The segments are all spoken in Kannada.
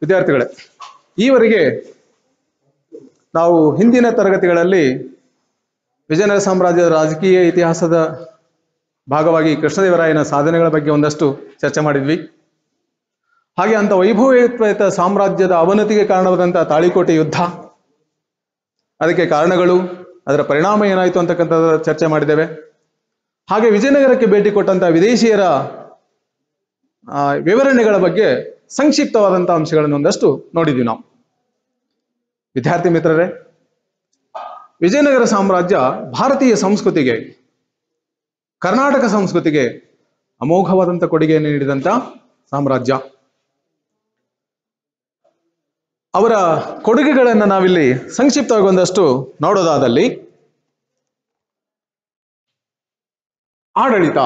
ವಿದ್ಯಾರ್ಥಿಗಳೇ, ಈವರೆಗೆ ನಾವು ಹಿಂದಿನ ತರಗತಿಗಳಲ್ಲಿ ವಿಜಯನಗರ ಸಾಮ್ರಾಜ್ಯದ ರಾಜಕೀಯ ಇತಿಹಾಸದ ಭಾಗವಾಗಿ ಕೃಷ್ಣದೇವರಾಯನ ಸಾಧನೆಗಳ ಬಗ್ಗೆ ಒಂದಷ್ಟು ಚರ್ಚೆ ಮಾಡಿದ್ವಿ. ಹಾಗೆ ಅಂತ ವೈಭವಯುತ ಸಾಮ್ರಾಜ್ಯದ ಅವನತಿಗೆ ಕಾರಣವಾದಂತಹ ತಾಳಿಕೋಟೆ ಯುದ್ಧ, ಅದಕ್ಕೆ ಕಾರಣಗಳು, ಅದರ ಪರಿಣಾಮ ಏನಾಯಿತು ಅಂತಕ್ಕಂಥದ್ದು ಚರ್ಚೆ ಮಾಡಿದ್ದೇವೆ. ಹಾಗೆ ವಿಜಯನಗರಕ್ಕೆ ಭೇಟಿ ಕೊಟ್ಟಂತಹ ವಿದೇಶಿಯರ ವಿವರಣೆಗಳ ಬಗ್ಗೆ ಸಂಕ್ಷಿಪ್ತವಾದಂತಹ ಅಂಶಗಳನ್ನು ಒಂದಷ್ಟು ನೋಡಿದ್ವಿ ನಾವು. ವಿದ್ಯಾರ್ಥಿ ಮಿತ್ರರೇ, ವಿಜಯನಗರ ಸಾಮ್ರಾಜ್ಯ ಭಾರತೀಯ ಸಂಸ್ಕೃತಿಗೆ, ಕರ್ನಾಟಕ ಸಂಸ್ಕೃತಿಗೆ ಅಮೋಘವಾದಂಥ ಕೊಡುಗೆಯನ್ನು ನೀಡಿದಂಥ ಸಾಮ್ರಾಜ್ಯ. ಅವರ ಕೊಡುಗೆಗಳನ್ನು ನಾವಿಲ್ಲಿ ಸಂಕ್ಷಿಪ್ತವಾಗಿ ಒಂದಷ್ಟು ನೋಡೋದಾದಲ್ಲಿ, ಆಡಳಿತ.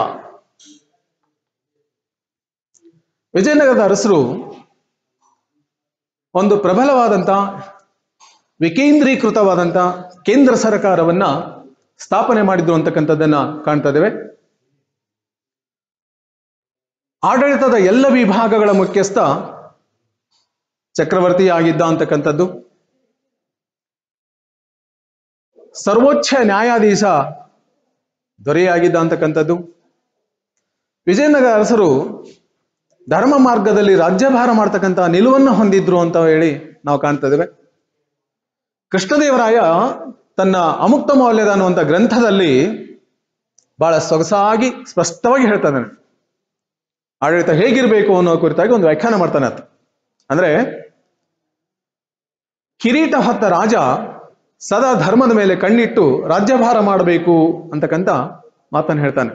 ವಿಜಯನಗರದ ಅರಸರು ಒಂದು ಪ್ರಬಲವಾದಂಥ ವಿಕೇಂದ್ರೀಕೃತವಾದಂಥ ಕೇಂದ್ರ ಸರ್ಕಾರವನ್ನ ಸ್ಥಾಪನೆ ಮಾಡಿದ್ರು ಅಂತಕ್ಕಂಥದ್ದನ್ನ ಕಾಣ್ತಾ ಇದ್ದೇವೆ. ಆಡಳಿತದ ಎಲ್ಲ ವಿಭಾಗಗಳ ಮುಖ್ಯಸ್ಥ ಚಕ್ರವರ್ತಿ ಆಗಿದ್ದ ಅಂತಕ್ಕಂಥದ್ದು, ಸರ್ವೋಚ್ಚ ನ್ಯಾಯಾಧೀಶ ದೊರೆಯಾಗಿದ್ದ ಅಂತಕ್ಕಂಥದ್ದು. ವಿಜಯನಗರ ಅರಸರು ಧರ್ಮ ಮಾರ್ಗದಲ್ಲಿ ರಾಜ್ಯಭಾರ ಮಾಡ್ತಕ್ಕಂಥ ನಿಲುವನ್ನು ಹೊಂದಿದ್ರು ಅಂತ ಹೇಳಿ ನಾವು ಕಾಣ್ತಾ ಇದ್ದೇವೆ. ಕೃಷ್ಣದೇವರಾಯ ತನ್ನ ಅಮುಕ್ತ ಮೌಲ್ಯದ ಅನ್ನುವಂಥ ಗ್ರಂಥದಲ್ಲಿ ಬಹಳ ಸೊಗಸಾಗಿ ಸ್ಪಷ್ಟವಾಗಿ ಹೇಳ್ತಾನೆ, ಆಡಳಿತ ಹೇಗಿರ್ಬೇಕು ಅನ್ನೋ ಕುರಿತಾಗಿ ಒಂದು ವ್ಯಾಖ್ಯಾನ ಮಾಡ್ತಾನೆ. ಅಂದ್ರೆ, ಕಿರೀಟ ಹೊತ್ತ ರಾಜ ಸದಾ ಧರ್ಮದ ಮೇಲೆ ಕಣ್ಣಿಟ್ಟು ರಾಜ್ಯಭಾರ ಮಾಡಬೇಕು ಅಂತಕ್ಕಂಥ ಮಾತನ್ನು ಹೇಳ್ತಾನೆ.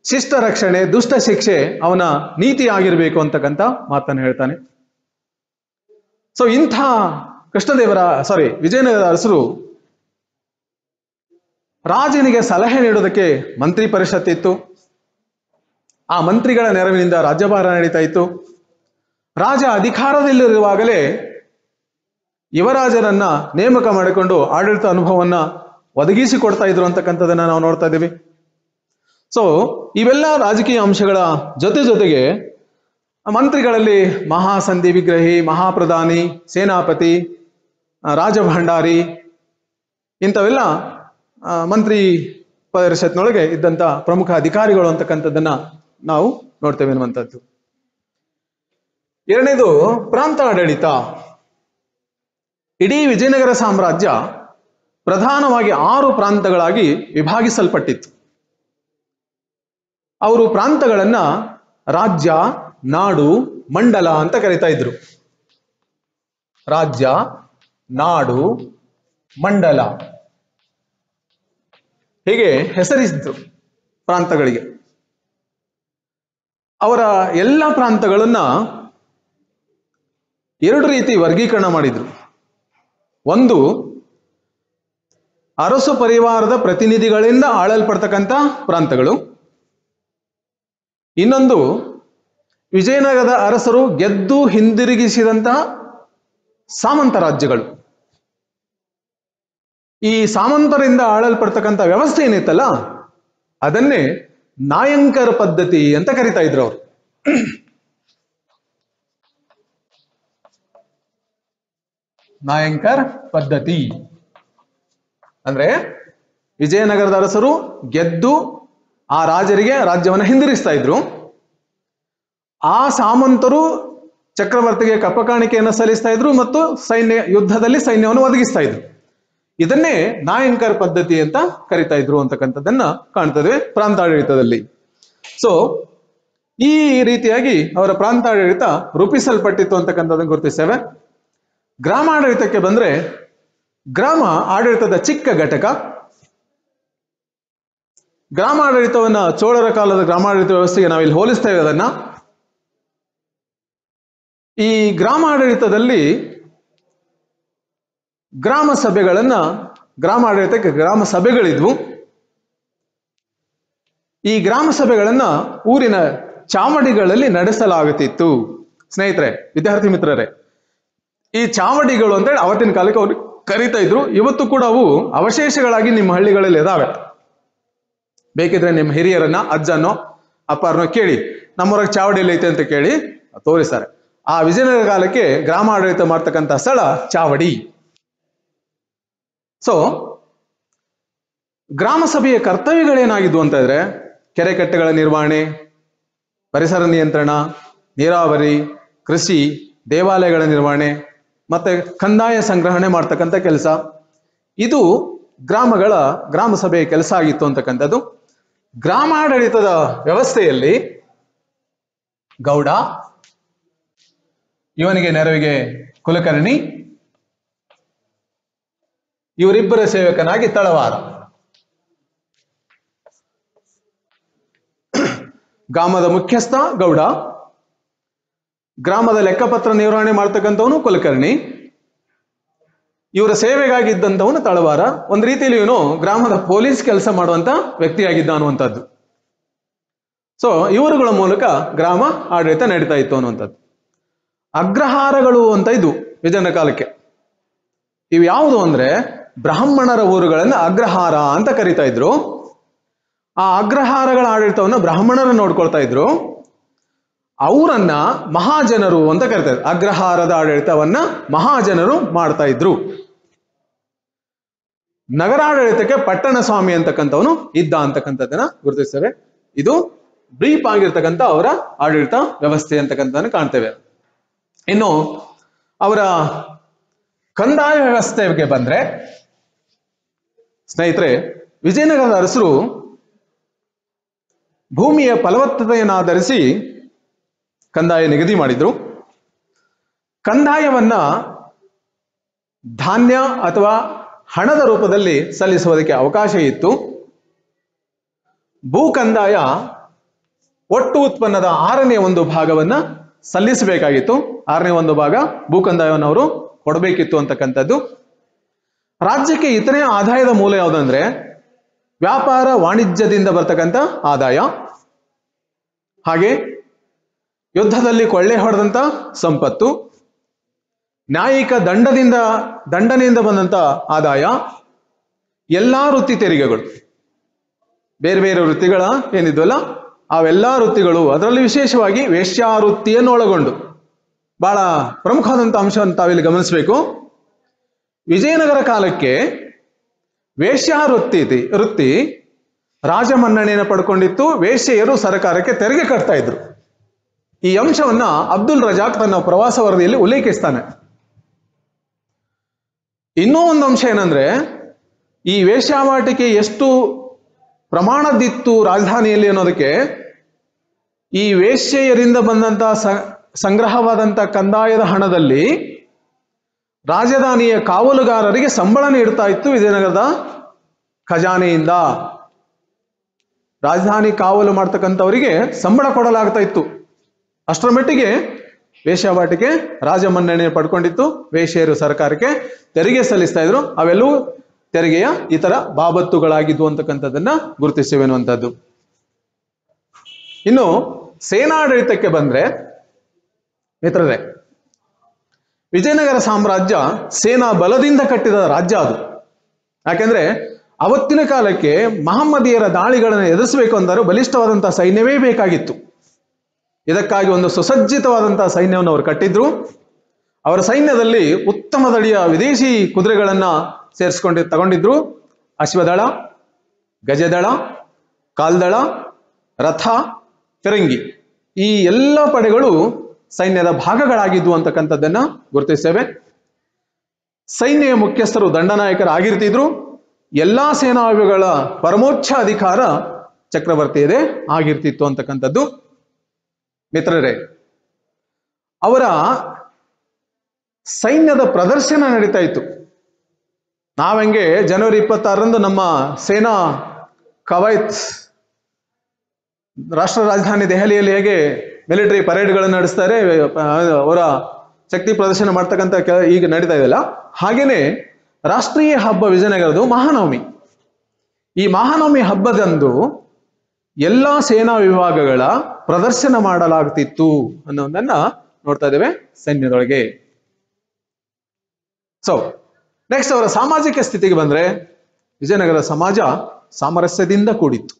ಶಿಷ್ಟ ರಕ್ಷಣೆ, ದುಷ್ಟ ಶಿಕ್ಷೆ ಅವನ ನೀತಿ ಆಗಿರ್ಬೇಕು ಅಂತಕ್ಕಂಥ ಮಾತನ್ನು ಹೇಳ್ತಾನೆ. ಸೊ ಇಂಥ ವಿಜಯನಗರ ಅರಸರು ರಾಜನಿಗೆ ಸಲಹೆ ನೀಡೋದಕ್ಕೆ ಮಂತ್ರಿ ಪರಿಷತ್ ಇತ್ತು. ಆ ಮಂತ್ರಿಗಳ ನೆರವಿನಿಂದ ರಾಜ್ಯಭಾರ ನಡೀತಾ ಇತ್ತು. ರಾಜ ಅಧಿಕಾರದಲ್ಲಿರುವಾಗಲೇ ಯುವರಾಜನನ್ನ ನೇಮಕ ಮಾಡಿಕೊಂಡು ಆಡಳಿತ ಅನುಭವವನ್ನ ಒದಗಿಸಿಕೊಡ್ತಾ ಇದ್ರು ಅಂತಕ್ಕಂಥದ್ದನ್ನ ನಾವು ನೋಡ್ತಾ ಇದ್ದೀವಿ. ಸೊ ಇವೆಲ್ಲ ರಾಜಕೀಯ ಅಂಶಗಳ ಜೊತೆಗೆ ಮಂತ್ರಿಗಳಲ್ಲಿ ಮಹಾಸಂಧಿ ವಿಗ್ರಹಿ, ಮಹಾಪ್ರಧಾನಿ, ಸೇನಾಪತಿ, ರಾಜಭಂಡಾರಿ ಇಂಥವೆಲ್ಲ ಮಂತ್ರಿ ಪರಿಷತ್ನೊಳಗೆ ಇದ್ದಂಥ ಪ್ರಮುಖ ಅಧಿಕಾರಿಗಳು ಅಂತಕ್ಕಂಥದ್ದನ್ನ ನಾವು ನೋಡ್ತೇವೆ ಅನ್ನುವಂಥದ್ದು. ಎರಡನೇದು ಪ್ರಾಂತ ಆಡಳಿತ. ಇಡೀ ವಿಜಯನಗರ ಸಾಮ್ರಾಜ್ಯ ಪ್ರಧಾನವಾಗಿ 6 ಪ್ರಾಂತಗಳಾಗಿ ವಿಭಾಗಿಸಲ್ಪಟ್ಟಿತ್ತು. ಅವರು ಪ್ರಾಂತಗಳನ್ನ ರಾಜ್ಯ, ನಾಡು, ಮಂಡಲ ಅಂತ ಕರೀತಾ ಇದ್ರು. ರಾಜ್ಯ, ನಾಡು, ಮಂಡಲ ಹೀಗೆ ಹೆಸರಿಸಿದ್ರು ಪ್ರಾಂತಗಳಿಗೆ. ಅವರ ಎಲ್ಲ ಪ್ರಾಂತಗಳನ್ನ 2 ರೀತಿ ವರ್ಗೀಕರಣ ಮಾಡಿದ್ರು. ಒಂದು, ಅರಸು ಪರಿವಾರದ ಪ್ರತಿನಿಧಿಗಳಿಂದ ಆಳಲ್ಪಡ್ತಕ್ಕಂಥ ಪ್ರಾಂತಗಳು. ಇನ್ನೊಂದು, ವಿಜಯನಗರದ ಅರಸರು ಗೆದ್ದು ಹಿಂದಿರುಗಿಸಿದಂತಹ ಸಾಮಂತ ರಾಜ್ಯಗಳು. ಈ ಸಾಮಂತರಿಂದ ಆಳಲ್ಪಡ್ತಕ್ಕಂಥ ವ್ಯವಸ್ಥೆ ಏನಿತ್ತಲ್ಲ, ಅದನ್ನೇ ನಾಯಂಕರ್ ಪದ್ಧತಿ ಅಂತ ಕರಿತಾ ಇದ್ರು ಅವರು. ನಾಯಂಕರ್ ಪದ್ಧತಿ ಅಂದ್ರೆ ವಿಜಯನಗರದ ಅರಸರು ಗೆದ್ದು ಆ ರಾಜರಿಗೆ ರಾಜ್ಯವನ್ನು ಹಿಂದಿರಿಸ್ತಾ ಇದ್ರು. ಆ ಸಾಮಂತರು ಚಕ್ರವರ್ತಿಗೆ ಕಪ್ಪಕಾಣಿಕೆಯನ್ನು ಸಲ್ಲಿಸ್ತಾ ಇದ್ರು ಮತ್ತು ಯುದ್ಧದಲ್ಲಿ ಸೈನ್ಯವನ್ನು ಒದಗಿಸ್ತಾ ಇದ್ರು. ಇದನ್ನೇ ನಾಯಂಕರ್ ಪದ್ಧತಿ ಅಂತ ಕರಿತಾ ಇದ್ರು ಅಂತಕ್ಕಂಥದ್ದನ್ನ ಕಾಣ್ತದೆ ಪ್ರಾಂತಾಡಳಿತದಲ್ಲಿ. ಸೊ ಈ ರೀತಿಯಾಗಿ ಅವರ ಪ್ರಾಂತಾಡಳಿತ ರೂಪಿಸಲ್ಪಟ್ಟಿತ್ತು ಅಂತಕ್ಕಂಥದ್ದನ್ನು ಗುರುತಿಸ್ತೇವೆ. ಗ್ರಾಮಾಡಳಿತಕ್ಕೆ ಬಂದ್ರೆ, ಗ್ರಾಮ ಆಡಳಿತದ ಚಿಕ್ಕ ಘಟಕ. ಗ್ರಾಮಾಡಳಿತವನ್ನ ಚೋಳರ ಕಾಲದ ಗ್ರಾಮಾಡಳಿತ ವ್ಯವಸ್ಥೆಗೆ ನಾವಿಲ್ಲಿ ಹೋಲಿಸ್ತೇವೆ. ಅದನ್ನ ಈ ಗ್ರಾಮಾಡಳಿತದಲ್ಲಿ ಗ್ರಾಮ ಸಭೆಗಳನ್ನ, ಗ್ರಾಮಾಡಳಿತಕ್ಕೆ ಗ್ರಾಮ ಸಭೆಗಳಿದ್ವು. ಈ ಗ್ರಾಮ ಸಭೆಗಳನ್ನ ಊರಿನ ಚಾವಡಿಗಳಲ್ಲಿ ನಡೆಸಲಾಗುತ್ತಿತ್ತು. ಸ್ನೇಹಿತರೆ, ವಿದ್ಯಾರ್ಥಿ ಮಿತ್ರರೇ, ಈ ಚಾವಡಿಗಳು ಅಂತ ಹೇಳಿ ಅವತ್ತಿನ ಕಾಲಕ್ಕೆ ಅವ್ರು ಕರೀತಾ ಇದ್ರು. ಇವತ್ತು ಕೂಡ ಅವು ಅವಶೇಷಗಳಾಗಿ ನಿಮ್ಮ ಹಳ್ಳಿಗಳಲ್ಲಿ ಇದಾವೆ. ಬೇಕಿದ್ರೆ ನಿಮ್ಮ ಹಿರಿಯರನ್ನ, ಅಜ್ಜನೋ ಅಪ್ಪರನೋ ಕೇಳಿ, ನಮ್ಮೂರಾಗ ಚಾವಡಿ ಎಲ್ಲ ಐತೆ ಅಂತ ಕೇಳಿ ತೋರಿಸ್ತಾರೆ. ಆ ವಿಜಯನಗರ ಕಾಲಕ್ಕೆ ಗ್ರಾಮ ಆಡಳಿತ ಮಾಡ್ತಕ್ಕಂಥ ಸ್ಥಳ ಚಾವಡಿ. ಸೊ ಗ್ರಾಮ ಸಭೆಯ ಕರ್ತವ್ಯಗಳೇನಾಗಿದ್ವು ಅಂತ ಇದ್ರೆ ಕೆರೆ ಕಟ್ಟೆಗಳ ನಿರ್ವಹಣೆ, ಪರಿಸರ ನಿಯಂತ್ರಣ, ನೀರಾವರಿ, ಕೃಷಿ, ದೇವಾಲಯಗಳ ನಿರ್ವಹಣೆ ಮತ್ತೆ ಕಂದಾಯ ಸಂಗ್ರಹಣೆ ಮಾಡ್ತಕ್ಕಂಥ ಕೆಲಸ. ಇದು ಗ್ರಾಮ ಸಭೆಯ ಕೆಲಸ ಆಗಿತ್ತು ಅಂತಕ್ಕಂಥದ್ದು. ಗ್ರಾಮಾಡಳಿತದ ವ್ಯವಸ್ಥೆಯಲ್ಲಿ ಗೌಡ, ಇವನಿಗೆ ನೆರವಿಗೆ ಕುಲಕರ್ಣಿ, ಇವರಿಬ್ಬರ ಸೇವಕನಾಗಿ ತಳವಾರ. ಗ್ರಾಮದ ಮುಖ್ಯಸ್ಥ ಗೌಡ, ಗ್ರಾಮದ ಲೆಕ್ಕಪತ್ರ ನಿರ್ವಹಣೆ ಮಾಡ್ತಕ್ಕಂಥವನು ಕುಲಕರ್ಣಿ, ಇವರ ಸೇವೆಗಾಗಿದ್ದಂಥವನು ತಳವಾರ. ಒಂದು ರೀತಿಯಲ್ಲಿ ಇವನು ಗ್ರಾಮದ ಪೊಲೀಸ್ ಕೆಲಸ ಮಾಡುವಂತ ವ್ಯಕ್ತಿಯಾಗಿದ್ದ ಅನ್ನುವಂಥದ್ದು. ಸೊ ಇವರುಗಳ ಮೂಲಕ ಗ್ರಾಮ ಆಡಳಿತ ನಡೀತಾ ಇತ್ತು ಅನ್ನುವಂಥದ್ದು. ಅಗ್ರಹಾರಗಳು ಅಂತ ಇದು ವಿಜಯನಗರ ಕಾಲಕ್ಕೆ. ಇವು ಯಾವುದು ಅಂದ್ರೆ ಬ್ರಾಹ್ಮಣರ ಊರುಗಳನ್ನ ಅಗ್ರಹಾರ ಅಂತ ಕರಿತಾ ಇದ್ರು. ಆ ಅಗ್ರಹಾರಗಳ ಆಡಳಿತವನ್ನ ಬ್ರಾಹ್ಮಣರು ನೋಡ್ಕೊಳ್ತಾ ಇದ್ರು. ಅವರನ್ನ ಮಹಾಜನರು ಅಂತ ಕರಿತಾ ಇದ್ರು. ಅಗ್ರಹಾರದ ಆಡಳಿತವನ್ನ ಮಹಾಜನರು ಮಾಡ್ತಾ ಇದ್ರು. ನಗರಾಡಳಿತಕ್ಕೆ ಪಟ್ಟಣ ಸ್ವಾಮಿ ಅಂತಕ್ಕಂಥವನು ಇದ್ದ ಅಂತಕ್ಕಂಥದ್ದನ್ನ ಗುರುತಿಸ್ತೇವೆ. ಇದು ಬ್ರೀಫ್ ಆಗಿರ್ತಕ್ಕಂಥ ಅವರ ಆಡಳಿತ ವ್ಯವಸ್ಥೆ ಅಂತಕ್ಕಂಥದ್ದನ್ನು ಕಾಣ್ತೇವೆ. ಇನ್ನು ಅವರ ಕಂದಾಯ ವ್ಯವಸ್ಥೆಗೆ ಬಂದ್ರೆ ಸ್ನೇಹಿತರೆ, ವಿಜಯನಗರದ ಅರಸರು ಭೂಮಿಯ ಫಲವತ್ತತೆಯನ್ನಾಧರಿಸಿ ಕಂದಾಯ ನಿಗದಿ ಮಾಡಿದ್ರು. ಕಂದಾಯವನ್ನ ಧಾನ್ಯ ಅಥವಾ ಹಣದ ರೂಪದಲ್ಲಿ ಸಲ್ಲಿಸುವುದಕ್ಕೆ ಅವಕಾಶ ಇತ್ತು. ಭೂ ಕಂದಾಯ ಒಟ್ಟು ಉತ್ಪನ್ನದ 1/6 ಭಾಗವನ್ನ ಸಲ್ಲಿಸಬೇಕಾಗಿತ್ತು. 1/6 ಭಾಗ ಭೂ ಕಂದಾಯವನ್ನು ಅವರು ಕೊಡಬೇಕಿತ್ತು ಅಂತಕ್ಕಂಥದ್ದು. ರಾಜ್ಯಕ್ಕೆ ಇತರೆ ಆದಾಯದ ಮೂಲ ಯಾವುದಂದ್ರೆ ವ್ಯಾಪಾರ ವಾಣಿಜ್ಯದಿಂದ ಬರ್ತಕ್ಕಂಥ ಆದಾಯ, ಹಾಗೆ ಯುದ್ಧದಲ್ಲಿ ಕೊಳ್ಳೆ ಹೊಡೆದಂತ ಸಂಪತ್ತು, ನ್ಯಾಯಿಕ ದಂಡನೆಯಿಂದ ಬಂದಂತ ಆದಾಯ, ಎಲ್ಲಾ ವೃತ್ತಿ ತೆರಿಗೆಗಳು, ಬೇರೆ ಬೇರೆ ವೃತ್ತಿಗಳ ಏನಿದ್ವಲ್ಲ ಅವೆಲ್ಲಾ ವೃತ್ತಿಗಳು, ಅದರಲ್ಲಿ ವಿಶೇಷವಾಗಿ ವೇಶ್ಯಾವೃತ್ತಿಯನ್ನು ಒಳಗೊಂಡು ಬಹಳ ಪ್ರಮುಖವಾದಂಥ ಅಂಶವನ್ನು ತಾವಿಲ್ಲಿ ಗಮನಿಸಬೇಕು. ವಿಜಯನಗರ ಕಾಲಕ್ಕೆ ವೃತ್ತಿ ರಾಜಮನ್ನಣೆಯನ್ನು ಪಡ್ಕೊಂಡಿತ್ತು. ವೇಶ್ಯೆಯರು ಸರ್ಕಾರಕ್ಕೆ ತೆರಿಗೆ ಕಟ್ತಾ ಇದ್ರು. ಈ ಅಂಶವನ್ನ ಅಬ್ದುಲ್ ರಜಾಕ್ ತನ್ನ ಪ್ರವಾಸ ವರದಿಯಲ್ಲಿ ಉಲ್ಲೇಖಿಸ್ತಾನೆ. ಇನ್ನೂ ಒಂದು ಅಂಶ ಏನಂದ್ರೆ, ಈ ವೇಶ್ಯಾವಾಟಿಕೆ ಎಷ್ಟು ಪ್ರಮಾಣದಿತ್ತು ರಾಜಧಾನಿಯಲ್ಲಿ ಅನ್ನೋದಕ್ಕೆ ಈ ವೇಶ್ಯೆಯರಿಂದ ಬಂದಂತ ಸಂಗ್ರಹವಾದಂತ ಕಂದಾಯದ ಹಣದಲ್ಲಿ ರಾಜಧಾನಿಯ ಕಾವಲುಗಾರರಿಗೆ ಸಂಬಳ ನೀಡ್ತಾ ಇತ್ತು ವಿಜಯನಗರದ ಖಜಾನೆಯಿಂದ. ರಾಜಧಾನಿ ಕಾವಲು ಮಾಡ್ತಕ್ಕಂಥವರಿಗೆ ಸಂಬಳ ಕೊಡಲಾಗ್ತಾ ಇತ್ತು. ಅಷ್ಟರ ಮಟ್ಟಿಗೆ ವೇಶ್ಯಾವಾಟಿಕೆ ರಾಜಮನ್ನಣೆ ಪಡ್ಕೊಂಡಿತ್ತು. ವೇಶ್ಯೆಯರು ಸರ್ಕಾರಕ್ಕೆ ತೆರಿಗೆ ಸಲ್ಲಿಸ್ತಾ ಇದ್ರು. ಅವೆಲ್ಲವೂ ತೆರಿಗೆಯ ಇತರ ಬಾಬತ್ತುಗಳಾಗಿದ್ವು ಅಂತಕ್ಕಂಥದ್ದನ್ನ ಗುರುತಿಸುವೆನ್ನುವಂಥದ್ದು. ಇನ್ನು ಸೇನಾಡಳಿತಕ್ಕೆ ಬಂದ್ರೆ ಮಿತ್ರರೇ, ವಿಜಯನಗರ ಸಾಮ್ರಾಜ್ಯ ಸೇನಾ ಬಲದಿಂದ ಕಟ್ಟಿದ ರಾಜ್ಯ ಅದು. ಯಾಕೆಂದ್ರೆ ಅವತ್ತಿನ ಕಾಲಕ್ಕೆ ಮಹಮ್ಮದಿಯರ ದಾಳಿಗಳನ್ನು ಎದುರಿಸಬೇಕು ಅಂದರೆ ಬಲಿಷ್ಠವಾದಂತಹ ಸೈನ್ಯವೇ ಬೇಕಾಗಿತ್ತು. ಇದಕ್ಕಾಗಿ ಒಂದು ಸುಸಜ್ಜಿತವಾದಂತಹ ಸೈನ್ಯವನ್ನು ಅವರು ಕಟ್ಟಿದ್ರು. ಅವರ ಸೈನ್ಯದಲ್ಲಿ ಉತ್ತಮ ದಳಿಯ ವಿದೇಶಿ ಕುದುರೆಗಳನ್ನ ತಗೊಂಡಿದ್ರು. ಅಶ್ವದಳ, ಗಜದಳ, ಕಾಲ್ದಳ, ರಥ, ಫಿರಂಗಿ, ಈ ಎಲ್ಲ ಪಡೆಗಳು ಸೈನ್ಯದ ಭಾಗಗಳಾಗಿದ್ವು ಅಂತಕ್ಕಂಥದ್ದನ್ನ ಗುರುತಿಸ್ತೇವೆ. ಸೈನ್ಯ ಮುಖ್ಯಸ್ಥರು ದಂಡನಾಯಕರಾಗಿರ್ತಿದ್ರು. ಎಲ್ಲಾ ಸೇನಾವಿಗಳ ಪರಮೋಚ್ಚ ಅಧಿಕಾರ ಚಕ್ರವರ್ತಿಯದೇ ಆಗಿರ್ತಿತ್ತು ಅಂತಕ್ಕಂಥದ್ದು. ಮಿತ್ರರೇ, ಅವರ ಸೈನ್ಯದ ಪ್ರದರ್ಶನ ನಡೀತಾ ಇತ್ತು. ನಾವೆಂಗೆ ಜನವರಿ 26ರಂದು ನಮ್ಮ ಸೇನಾ ಕವಾಯತ್ ರಾಷ್ಟ್ರ ರಾಜಧಾನಿ ದೆಹಲಿಯಲ್ಲಿ ಹೇಗೆ ಮಿಲಿಟರಿ ಪರೇಡ್ಗಳನ್ನು ನಡೆಸ್ತಾರೆ, ಅವರ ಶಕ್ತಿ ಪ್ರದರ್ಶನ ಮಾಡ್ತಕ್ಕಂಥ ಈಗ ನಡೀತಾ ಇದೆಯಲ್ಲ, ಹಾಗೇನೆ ರಾಷ್ಟ್ರೀಯ ಹಬ್ಬ ವಿಜಯನಗರದು ಮಹಾನವಮಿ. ಈ ಮಹಾನವಮಿ ಹಬ್ಬದಂದು ಎಲ್ಲಾ ಸೇನಾ ವಿಭಾಗಗಳ ಪ್ರದರ್ಶನ ಮಾಡಲಾಗ್ತಿತ್ತು ಅನ್ನೋದನ್ನ ನೋಡ್ತಾ ಇದ್ದೇವೆ ಸೈನ್ಯದೊಳಗೆ. ಸೊ ನೆಕ್ಸ್ಟ್ ಅವರ ಸಾಮಾಜಿಕ ಸ್ಥಿತಿಗೆ ಬಂದ್ರೆ, ವಿಜಯನಗರ ಸಮಾಜ ಸಾಮರಸ್ಯದಿಂದ ಕೂಡಿತ್ತು.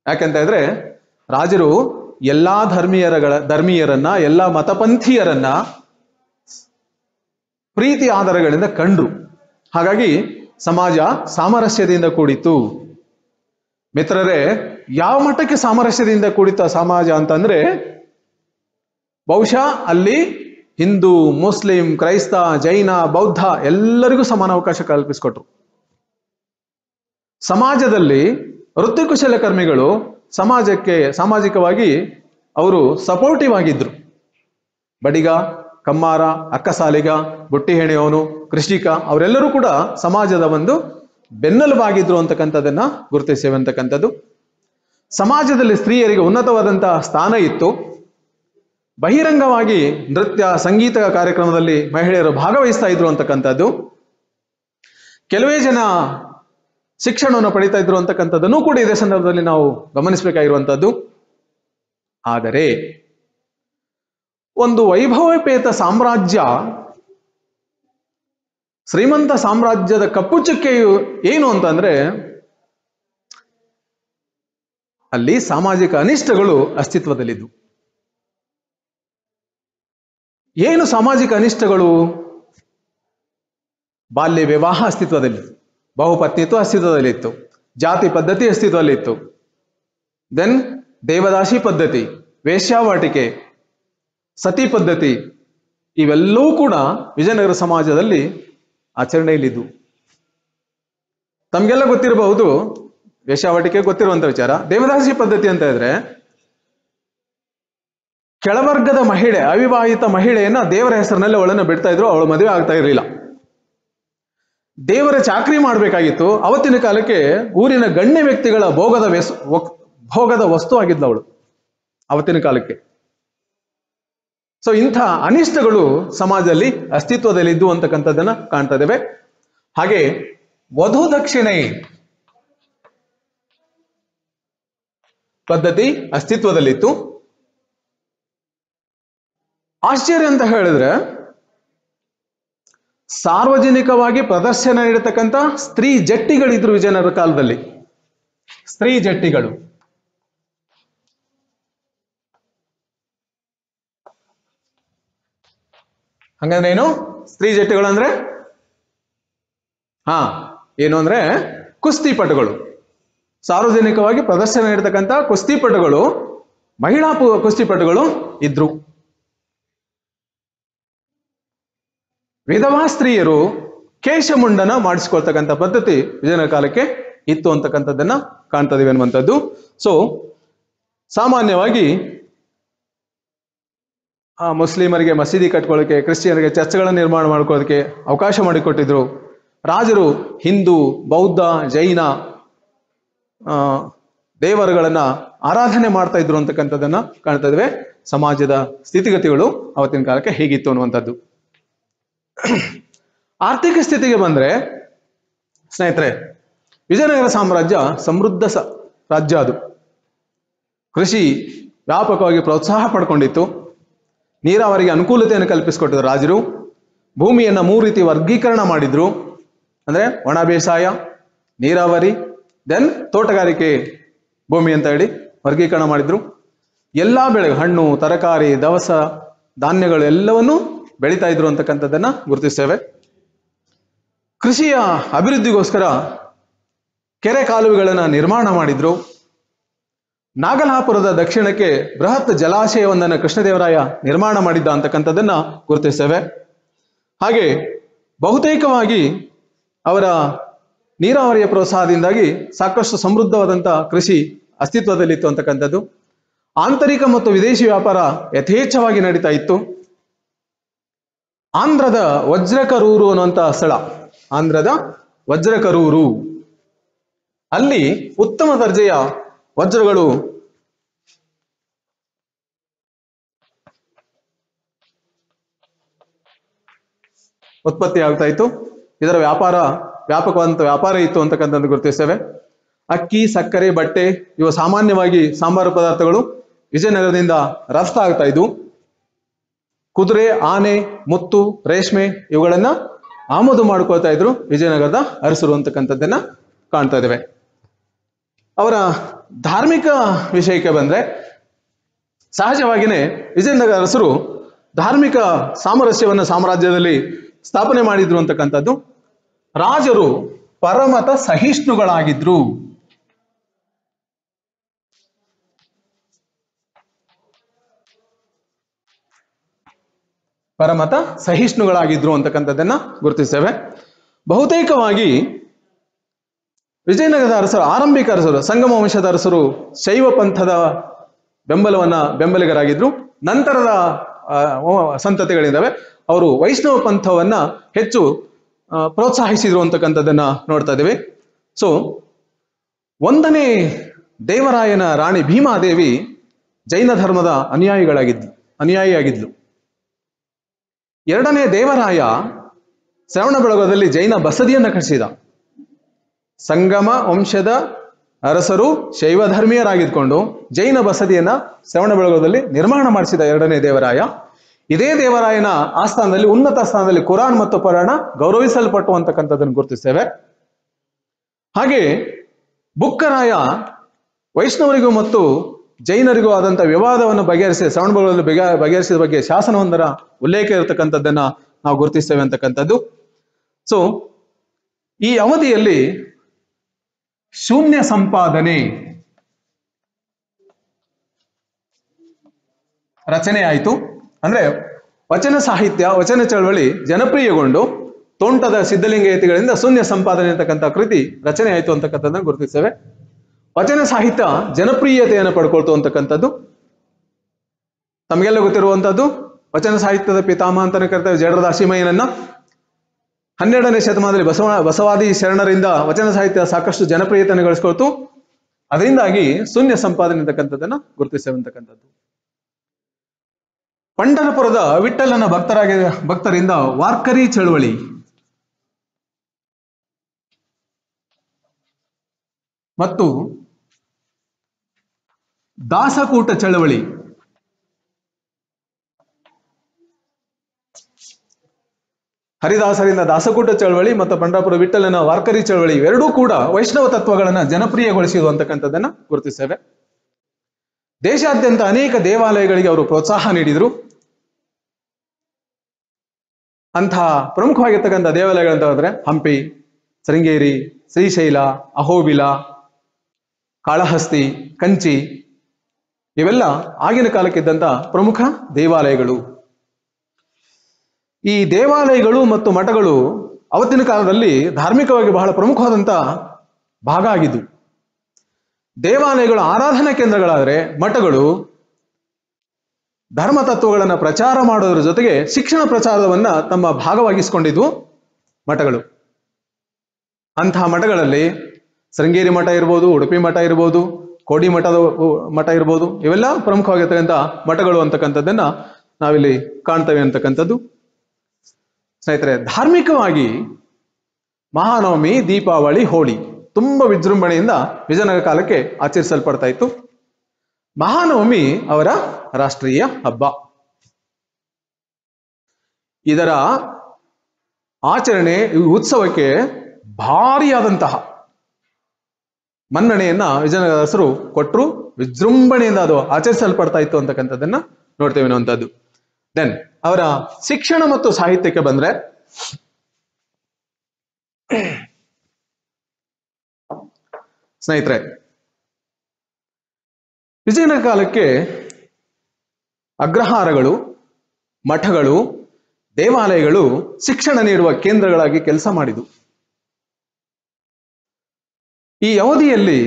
ಯಾಕೆಂತ ಇದ್ರೆ ರಾಜರು ಎಲ್ಲಾ ಧರ್ಮೀಯರನ್ನ ಎಲ್ಲ ಮತಪಂಥೀಯರನ್ನ ಪ್ರೀತಿ ಆಧಾರಗಳಿಂದ ಕಂಡ್ರು. ಹಾಗಾಗಿ ಸಮಾಜ ಸಾಮರಸ್ಯದಿಂದ ಕೂಡಿತು. ಮಿತ್ರರೇ, ಯಾವ ಮಟ್ಟಕ್ಕೆ ಸಾಮರಸ್ಯದಿಂದ ಕೂಡಿತ ಸಮಾಜ ಅಂತಂದ್ರೆ, ಬಹುಶಃ ಅಲ್ಲಿ ಹಿಂದೂ, ಮುಸ್ಲಿಂ, ಕ್ರೈಸ್ತ, ಜೈನ, ಬೌದ್ಧ ಎಲ್ಲರಿಗೂ ಸಮಾನ ಅವಕಾಶ ಕಲ್ಪಿಸಿಕೊಟ್ರು. ಸಮಾಜದಲ್ಲಿ ವೃತ್ತಿಕುಶಲಕರ್ಮಿಗಳು ಸಾಮಾಜಿಕವಾಗಿ ಅವರು ಸಪೋರ್ಟಿವ್ ಆಗಿದ್ರು. ಬಡಿಗ, ಕಮ್ಮಾರ, ಅಕ್ಕಸಾಲಿಗ, ಬುಟ್ಟಿ ಹೆಣೆಯವನು, ಕೃಷಿಕ ಅವರೆಲ್ಲರೂ ಕೂಡ ಸಮಾಜದ ಒಂದು ಬೆನ್ನೆಲುಬಾಗಿದ್ರು ಅಂತಕ್ಕಂಥದ್ದನ್ನ ಗುರುತಿಸುವಂತಕ್ಕಂಥದ್ದು. ಸಮಾಜದಲ್ಲಿ ಸ್ತ್ರೀಯರಿಗೆ ಉನ್ನತವಾದಂತಹ ಸ್ಥಾನ ಇತ್ತು. ಬಹಿರಂಗವಾಗಿ ನೃತ್ಯ, ಸಂಗೀತ ಕಾರ್ಯಕ್ರಮದಲ್ಲಿ ಮಹಿಳೆಯರು ಭಾಗವಹಿಸ್ತಾ ಇದ್ರು ಅಂತಕ್ಕಂಥದ್ದು. ಕೆಲವೇ ಜನ ಶಿಕ್ಷಣವನ್ನು ಪಡಿತಾ ಇದ್ರು ಅಂತಕ್ಕಂಥದ್ದನ್ನು ಕೂಡ ಇದೇ ಸಂದರ್ಭದಲ್ಲಿ ನಾವು ಗಮನಿಸಬೇಕಾಗಿರುವಂತದ್ದು. ಆದರೆ ಒಂದು ವೈಭವೋಪೇತ ಸಾಮ್ರಾಜ್ಯ, ಶ್ರೀಮಂತ ಸಾಮ್ರಾಜ್ಯದ ಕಪ್ಪು ಚುಕ್ಕೆಯು ಏನು ಅಂತಂದ್ರೆ, ಅಲ್ಲಿ ಸಾಮಾಜಿಕ ಅನಿಷ್ಟಗಳು ಅಸ್ತಿತ್ವದಲ್ಲಿದ್ದು. ಏನು ಸಾಮಾಜಿಕ ಅನಿಷ್ಟಗಳು? ಬಾಲ್ಯ ವಿವಾಹ ಅಸ್ತಿತ್ವದಲ್ಲಿತ್ತು, ಬಹುಪತ್ನಿತ್ವ ಅಸ್ತಿತ್ವದಲ್ಲಿತ್ತು, ಜಾತಿ ಪದ್ಧತಿ ಅಸ್ತಿತ್ವದಲ್ಲಿತ್ತು, ದೆನ್ ದೇವದಾಸಿ ಪದ್ಧತಿ, ವೇಶ್ಯಾವಾಟಿಕೆ, ಸತಿ ಪದ್ಧತಿ, ಇವೆಲ್ಲವೂ ಕೂಡ ವಿಜಯನಗರ ಸಮಾಜದಲ್ಲಿ ಆಚರಣೆಯಲ್ಲಿದ್ದು. ತಮ್ಗೆಲ್ಲ ಗೊತ್ತಿರಬಹುದು, ವೇಶ್ಯಾವಾಟಿಕೆ ಗೊತ್ತಿರುವಂತ ವಿಚಾರ. ದೇವದಾಸಿ ಪದ್ಧತಿ ಅಂತ ಇದ್ರೆ, ಕೆಳವರ್ಗದ ಮಹಿಳೆ, ಅವಿವಾಹಿತ ಮಹಿಳೆಯನ್ನ ದೇವರ ಹೆಸರಿನಲ್ಲಿ ಅವಳನ್ನು ಬಿಡ್ತಾ ಇದ್ರು, ಅವಳು ಮದುವೆ ಆಗ್ತಾ ಇರಲಿಲ್ಲ. ದೇವರ ಚಾಕ್ರಿ ಮಾಡಬೇಕಾಗಿತ್ತು. ಅವತ್ತಿನ ಕಾಲಕ್ಕೆ ಊರಿನ ಗಣ್ಯ ವ್ಯಕ್ತಿಗಳ ಭೋಗದ ವಸ್ತು ಆಗಿದ್ಲು ಅವಳು ಅವತ್ತಿನ ಕಾಲಕ್ಕೆ. ಸೊ ಇಂಥ ಅನಿಷ್ಟಗಳು ಸಮಾಜದಲ್ಲಿ ಅಸ್ತಿತ್ವದಲ್ಲಿದ್ದು ಅಂತಕ್ಕಂಥದ್ದನ್ನ ಕಾಣ್ತಾ ಇದ್ದೇವೆ. ಹಾಗೆ ವಧು ದಕ್ಷಿಣೆ ಪದ್ಧತಿ ಅಸ್ತಿತ್ವದಲ್ಲಿತ್ತು. ಆಶ್ಚರ್ಯ ಅಂತ ಹೇಳಿದ್ರೆ, ಸಾರ್ವಜನಿಕವಾಗಿ ಪ್ರದರ್ಶನ ನೀಡತಕ್ಕಂಥ ಸ್ತ್ರೀ ಜಟ್ಟಿಗಳಿದ್ರು ವಿಜಯನಗರ ಕಾಲದಲ್ಲಿ. ಸ್ತ್ರೀ ಜಟ್ಟಿಗಳು ಹಂಗಂದ್ರೆ ಏನು? ಸ್ತ್ರೀ ಜಟ್ಟಿಗಳು ಅಂದ್ರೆ ಏನು ಅಂದ್ರೆ ಕುಸ್ತಿಪಟುಗಳು. ಸಾರ್ವಜನಿಕವಾಗಿ ಪ್ರದರ್ಶನ ನೀಡತಕ್ಕಂಥ ಕುಸ್ತಿಪಟುಗಳು, ಮಹಿಳಾ ಕುಸ್ತಿಪಟುಗಳು ಇದ್ರು. ವಿಧವಾ ಸ್ತ್ರೀಯರು ಕೇಶಮುಂಡನ ಮಾಡಿಸಿಕೊಳ್ತಕ್ಕಂಥ ಪದ್ಧತಿ ವಿಜಯನಗರ ಕಾಲಕ್ಕೆ ಇತ್ತು ಅಂತಕ್ಕಂಥದ್ದನ್ನ ಕಾಣ್ತಾ ಇದೀವಿ ಅನ್ನುವಂಥದ್ದು. ಸೊ ಸಾಮಾನ್ಯವಾಗಿ ಮುಸ್ಲಿಮರಿಗೆ ಮಸೀದಿ ಕಟ್ಕೊಳ್ಳೋಕೆ, ಕ್ರಿಶ್ಚಿಯನ್ರಿಗೆ ಚರ್ಚ್ಗಳನ್ನು ನಿರ್ಮಾಣ ಮಾಡ್ಕೊಳ್ಳೋದಕ್ಕೆ ಅವಕಾಶ ಮಾಡಿಕೊಟ್ಟಿದ್ರು. ರಾಜರು ಹಿಂದೂ, ಬೌದ್ಧ, ಜೈನ ದೇವರುಗಳನ್ನ ಆರಾಧನೆ ಮಾಡ್ತಾ ಇದ್ರು ಅಂತಕ್ಕಂಥದ್ದನ್ನ ಕಾಣ್ತಾ ಇದ್ವಿ. ಸಮಾಜದ ಸ್ಥಿತಿಗತಿಗಳು ಅವತ್ತಿನ ಕಾಲಕ್ಕೆ ಹೇಗಿತ್ತು ಅನ್ನುವಂಥದ್ದು. ಆರ್ಥಿಕ ಸ್ಥಿತಿಗೆ ಬಂದ್ರೆ ಸ್ನೇಹಿತರೆ, ವಿಜಯನಗರ ಸಾಮ್ರಾಜ್ಯ ಸಮೃದ್ಧ ರಾಜ್ಯ. ಅದು ಕೃಷಿ ವ್ಯಾಪಕವಾಗಿ ಪ್ರೋತ್ಸಾಹ ಪಡ್ಕೊಂಡಿತ್ತು. ನೀರಾವರಿಗೆ ಅನುಕೂಲತೆಯನ್ನು ಕಲ್ಪಿಸಿಕೊಟ್ಟಿದ್ರು ರಾಜರು. ಭೂಮಿಯನ್ನ 3 ರೀತಿ ವರ್ಗೀಕರಣ ಮಾಡಿದ್ರು. ಅಂದ್ರೆ ಒಣ ಬೇಸಾಯ, ನೀರಾವರಿ, ದೆನ್ ತೋಟಗಾರಿಕೆ ಭೂಮಿ ಅಂತ ಹೇಳಿ ವರ್ಗೀಕರಣ ಮಾಡಿದ್ರು. ಎಲ್ಲಾ ಬೆಳೆ, ಹಣ್ಣು, ತರಕಾರಿ, ದವಸ ಧಾನ್ಯಗಳು ಎಲ್ಲವನ್ನೂ ಬೆಳೀತಾ ಇದ್ರು ಅಂತಕ್ಕಂಥದ್ದನ್ನ ಗುರುತಿಸ್ತೇವೆ. ಕೃಷಿಯ ಅಭಿವೃದ್ಧಿಗೋಸ್ಕರ ಕೆರೆ ಕಾಲುವೆಗಳನ್ನ ನಿರ್ಮಾಣ ಮಾಡಿದ್ರು. ನಾಗಲಾಪುರದ ದಕ್ಷಿಣಕ್ಕೆ ಬೃಹತ್ ಜಲಾಶಯವೊಂದನ್ನು ಕೃಷ್ಣದೇವರಾಯ ನಿರ್ಮಾಣ ಮಾಡಿದ್ದ ಅಂತಕ್ಕಂಥದ್ದನ್ನ ಗುರುತಿಸ್ತೇವೆ. ಹಾಗೆ ಬಹುತೇಕವಾಗಿ ಅವರ ನೀರಾವರಿಯ ಪ್ರೋತ್ಸಾಹದಿಂದಾಗಿ ಸಾಕಷ್ಟು ಸಮೃದ್ಧವಾದಂತಹ ಕೃಷಿ ಅಸ್ತಿತ್ವದಲ್ಲಿತ್ತು ಅಂತಕ್ಕಂಥದ್ದು. ಆಂತರಿಕ ಮತ್ತು ವಿದೇಶಿ ವ್ಯಾಪಾರ ಯಥೇಚ್ಛವಾಗಿ ನಡೀತಾ ಇತ್ತು. ಆಂಧ್ರದ ವಜ್ರಕರೂರು ಅನ್ನುವಂಥ ಸ್ಥಳ, ಆಂಧ್ರದ ವಜ್ರಕರೂರು, ಅಲ್ಲಿ ಉತ್ತಮ ದರ್ಜೆಯ ವಜ್ರಗಳು ಉತ್ಪತ್ತಿ ಆಗ್ತಾ ಇತ್ತು. ಇದರ ವ್ಯಾಪಕವಾದಂಥ ವ್ಯಾಪಾರ ಇತ್ತು ಅಂತಕ್ಕಂಥದ್ದು ಗುರುತಿಸ್ತೇವೆ. ಅಕ್ಕಿ, ಸಕ್ಕರೆ, ಬಟ್ಟೆ ಇವು ಸಾಮಾನ್ಯವಾಗಿ ಸಾಂಬಾರು ಪದಾರ್ಥಗಳು ವಿಜಯನಗರದಿಂದ ರಫ್ತಾಗ್ತಾ ಇದ್ವು. ಕುದುರೆ, ಆನೆ, ಮುತ್ತು, ರೇಷ್ಮೆ ಇವುಗಳನ್ನ ಆಮದು ಮಾಡ್ಕೊಳ್ತಾ ಇದ್ರು ವಿಜಯನಗರದ ಅರಸರು ಅಂತಕ್ಕಂಥದ್ದನ್ನ ಕಾಣ್ತಾ ಇದ್ದೇವೆ. ಅವರ ಧಾರ್ಮಿಕ ವಿಷಯಕ್ಕೆ ಬಂದ್ರೆ, ಸಹಜವಾಗಿಯೇ ವಿಜಯನಗರ ಅರಸರು ಧಾರ್ಮಿಕ ಸಾಮರಸ್ಯವನ್ನು ಸಾಮ್ರಾಜ್ಯದಲ್ಲಿ ಸ್ಥಾಪನೆ ಮಾಡಿದ್ರು ಅಂತಕ್ಕಂಥದ್ದು. ರಾಜರು ಪರಮತ ಸಹಿಷ್ಣುಗಳಾಗಿದ್ರು. ಪರಮತ ಸಹಿಷ್ಣುಗಳಾಗಿದ್ರು ಅಂತಕ್ಕಂಥದ್ದನ್ನ ಗುರುತಿಸ್ತೇವೆ. ಬಹುತೇಕವಾಗಿ ವಿಜಯನಗರದ ಅರಸರು, ಆರಂಭಿಕ ಅರಸರು, ಸಂಗಮ ವಂಶದ ಅರಸರು ಶೈವ ಪಂಥದ ಬೆಂಬಲಿಗರಾಗಿದ್ರು. ನಂತರದ ಸಂತತಿಗಳಿದ್ದಾವೆ, ಅವರು ವೈಷ್ಣವ ಪಂಥವನ್ನ ಹೆಚ್ಚು ಪ್ರೋತ್ಸಾಹಿಸಿದ್ರು ಅಂತಕ್ಕಂಥದ್ದನ್ನ ನೋಡ್ತಾ ಇದ್ದೇವೆ. ಸೊ 1ನೇ ದೇವರಾಯನ ರಾಣಿ ಭೀಮಾದೇವಿ ಜೈನ ಧರ್ಮದ ಅನುಯಾಯಿಯಾಗಿದ್ಲು. 2ನೇ ದೇವರಾಯ ಶ್ರವಣಬೆಳಗೊಳದಲ್ಲಿ ಜೈನ ಬಸದಿಯನ್ನ ಕಟ್ಟಿಸಿದ. ಸಂಗಮ ವಂಶದ ಅರಸರು ಶೈವ ಧರ್ಮೀಯರಾಗಿದ್ಕೊಂಡು ಜೈನ ಬಸದಿಯನ್ನ ಶ್ರವಣಬೆಳಗೊಳದಲ್ಲಿ ನಿರ್ಮಾಣ ಮಾಡಿಸಿದ 2ನೇ ದೇವರಾಯ. ಇದೇ ದೇವರಾಯನ ಆಸ್ಥಾನದಲ್ಲಿ, ಉನ್ನತ ಸ್ಥಾನದಲ್ಲಿ ಕುರಾನ್ ಮತ್ತು ಪುರಾಣ ಗೌರವಿಸಲ್ಪಟ್ಟುವಂತಕ್ಕಂಥದ್ದನ್ನು ಗುರುತಿಸ್ತೇವೆ. ಹಾಗೆ ಬುಕ್ಕರಾಯ ವೈಷ್ಣವರಿಗೂ ಮತ್ತು ಜೈನರಿಗೂ ಆದಂತಹ ವಿವಾದವನ್ನು ಬಗೆಹರಿಸಿ ಶ್ರವಣಬೆಳಗೊಳದಲ್ಲಿ ಬಗೆಹರಿಸಿದ ಬಗ್ಗೆ ಶಾಸನವೊಂದರ ಉಲ್ಲೇಖ ಇರತಕ್ಕಂಥದ್ದನ್ನ ನಾವು ಗುರುತಿಸ್ತೇವೆ ಅಂತಕ್ಕಂಥದ್ದು. ಸೊ ಈ ಅವಧಿಯಲ್ಲಿ ಶೂನ್ಯ ಸಂಪಾದನೆ ರಚನೆ ಆಯಿತು. ಅಂದ್ರೆ ವಚನ ಸಾಹಿತ್ಯ, ವಚನ ಚಳವಳಿ ಜನಪ್ರಿಯಗೊಂಡು ತೋಂಟದ ಸಿದ್ಧಲಿಂಗಯತಿಗಳಿಂದ ಶೂನ್ಯ ಸಂಪಾದನೆ ಅಂತಕ್ಕಂಥ ಕೃತಿ ರಚನೆ ಆಯಿತು ಅಂತಕ್ಕಂಥದ್ದನ್ನು ಗುರುತಿಸ್ತೇವೆ. ವಚನ ಸಾಹಿತ್ಯ ಜನಪ್ರಿಯತೆಯನ್ನು ಪಡ್ಕೊಳ್ತು ಅಂತಕ್ಕಂಥದ್ದು ತಮಗೆಲ್ಲ ಗೊತ್ತಿರುವಂತಹದ್ದು. ವಚನ ಸಾಹಿತ್ಯದ ಪಿತಾಮಹ ಅಂತಾನೆ ಕರಿತೇವೆ ಜಡರ ದಾಸಿಮಯ್ಯನನ್ನ. 12ನೇ ಶತಮಾನದಲ್ಲಿ ಬಸವಾದಿ ಶರಣರಿಂದ ವಚನ ಸಾಹಿತ್ಯ ಸಾಕಷ್ಟು ಜನಪ್ರಿಯತೆಯನ್ನು ಗಳಿಸ್ಕೊಳ್ತು. ಅದರಿಂದಾಗಿ ಶೂನ್ಯ ಸಂಪಾದನೆ ಅಂತಕ್ಕಂಥದ್ದನ್ನ ಗುರುತಿಸ್ತೇವೆ ಅಂತಕ್ಕಂಥದ್ದು. ಪಂಢರಪುರದ ವಿಠ್ಠಲನ ಭಕ್ತರಿಂದ ವಾರ್ಕರಿ ಚಳವಳಿ ಮತ್ತು ದಾಸಕೂಟ ಚಳವಳಿ, ಹರಿದಾಸರಿಂದ ದಾಸಕೂಟ ಚಳವಳಿ ಮತ್ತು ಪಂಢರಪುರ ವಿಠ್ಠಲನ ವಾರ್ಕರಿ ಚಳವಳಿ ಇವೆರಡೂ ಕೂಡ ವೈಷ್ಣವ ತತ್ವಗಳನ್ನ ಜನಪ್ರಿಯಗೊಳಿಸಿದ್ರು ಅಂತಕ್ಕಂಥದ್ದನ್ನ ಗುರುತಿಸ್ತೇವೆ. ದೇಶಾದ್ಯಂತ ಅನೇಕ ದೇವಾಲಯಗಳಿಗೆ ಅವರು ಪ್ರೋತ್ಸಾಹ ನೀಡಿದ್ರು. ಅಂತಹ ಪ್ರಮುಖವಾಗಿರ್ತಕ್ಕಂಥ ದೇವಾಲಯಗಳಂತ ಹೇಳಿದ್ರೆ ಹಂಪಿ, ಶೃಂಗೇರಿ, ಶ್ರೀಶೈಲ, ಅಹೋಬಿಲ, ಕಾಳಹಸ್ತಿ, ಕಂಚಿ ಇವೆಲ್ಲ ಆಗಿನ ಕಾಲಕ್ಕಿದ್ದಂತ ಪ್ರಮುಖ ದೇವಾಲಯಗಳು. ಈ ದೇವಾಲಯಗಳು ಮತ್ತು ಮಠಗಳು ಅವತ್ತಿನ ಕಾಲದಲ್ಲಿ ಧಾರ್ಮಿಕವಾಗಿ ಬಹಳ ಪ್ರಮುಖವಾದಂತ ಭಾಗ ಆಗಿದ್ದು. ದೇವಾಲಯಗಳು ಆರಾಧನಾ ಕೇಂದ್ರಗಳಾದರೆ ಮಠಗಳು ಧರ್ಮ ತತ್ವಗಳನ್ನು ಪ್ರಚಾರ ಮಾಡೋದ್ರ ಜೊತೆಗೆ ಶಿಕ್ಷಣ ಪ್ರಚಾರವನ್ನ ತಮ್ಮ ಭಾಗವಾಗಿಸಿಕೊಂಡಿದ್ವು ಮಠಗಳು. ಅಂತಹ ಮಠಗಳಲ್ಲಿ ಶೃಂಗೇರಿ ಮಠ ಇರ್ಬೋದು, ಉಡುಪಿ ಮಠ ಇರ್ಬೋದು, ಕೋಡಿ ಮಠ ಇರ್ಬೋದು, ಇವೆಲ್ಲ ಪ್ರಮುಖವಾಗಿರ್ತಕ್ಕಂಥ ಮಠಗಳು ಅಂತಕ್ಕಂಥದ್ದನ್ನ ನಾವಿಲ್ಲಿ ಕಾಣ್ತೇವೆ ಅಂತಕ್ಕಂಥದ್ದು. ಸ್ನೇಹಿತರೆ, ಧಾರ್ಮಿಕವಾಗಿ ಮಹಾನವಮಿ, ದೀಪಾವಳಿ, ಹೋಳಿ ತುಂಬಾ ವಿಜೃಂಭಣೆಯಿಂದ ವಿಜಯನಗರ ಕಾಲಕ್ಕೆ ಆಚರಿಸಲ್ಪಡ್ತಾ ಇತ್ತು. ಮಹಾನವಮಿ ಅವರ ರಾಷ್ಟ್ರೀಯ ಹಬ್ಬ. ಇದರ ಆಚರಣೆ, ಉತ್ಸವಕ್ಕೆ ಭಾರಿಯಾದಂತಹ ಮನ್ನಣೆಯನ್ನ ವಿಜಯನಗರ ಅರಸರು ಕೊಟ್ಟರು. ವಿಜೃಂಭಣೆಯಿಂದ ಅದು ಆಚರಿಸಲ್ಪಡ್ತಾ ಇತ್ತು ಅಂತಕ್ಕಂಥದ್ದನ್ನ ನೋಡ್ತೇವೆ ಅನ್ನುವಂಥದ್ದು. ದೆನ್ ಅವರ ಶಿಕ್ಷಣ ಮತ್ತು ಸಾಹಿತ್ಯಕ್ಕೆ ಬಂದ್ರೆ, ಸ್ನೇಹಿತರೆ, ವಿಜಯನಗರ ಕಾಲಕ್ಕೆ ಅಗ್ರಹಾರಗಳು, ಮಠಗಳು, ದೇವಾಲಯಗಳು ಶಿಕ್ಷಣ ನೀಡುವ ಕೇಂದ್ರಗಳಾಗಿ ಕೆಲಸ ಮಾಡಿದವು. ಈ ಅವಧಿಯಲ್ಲಿ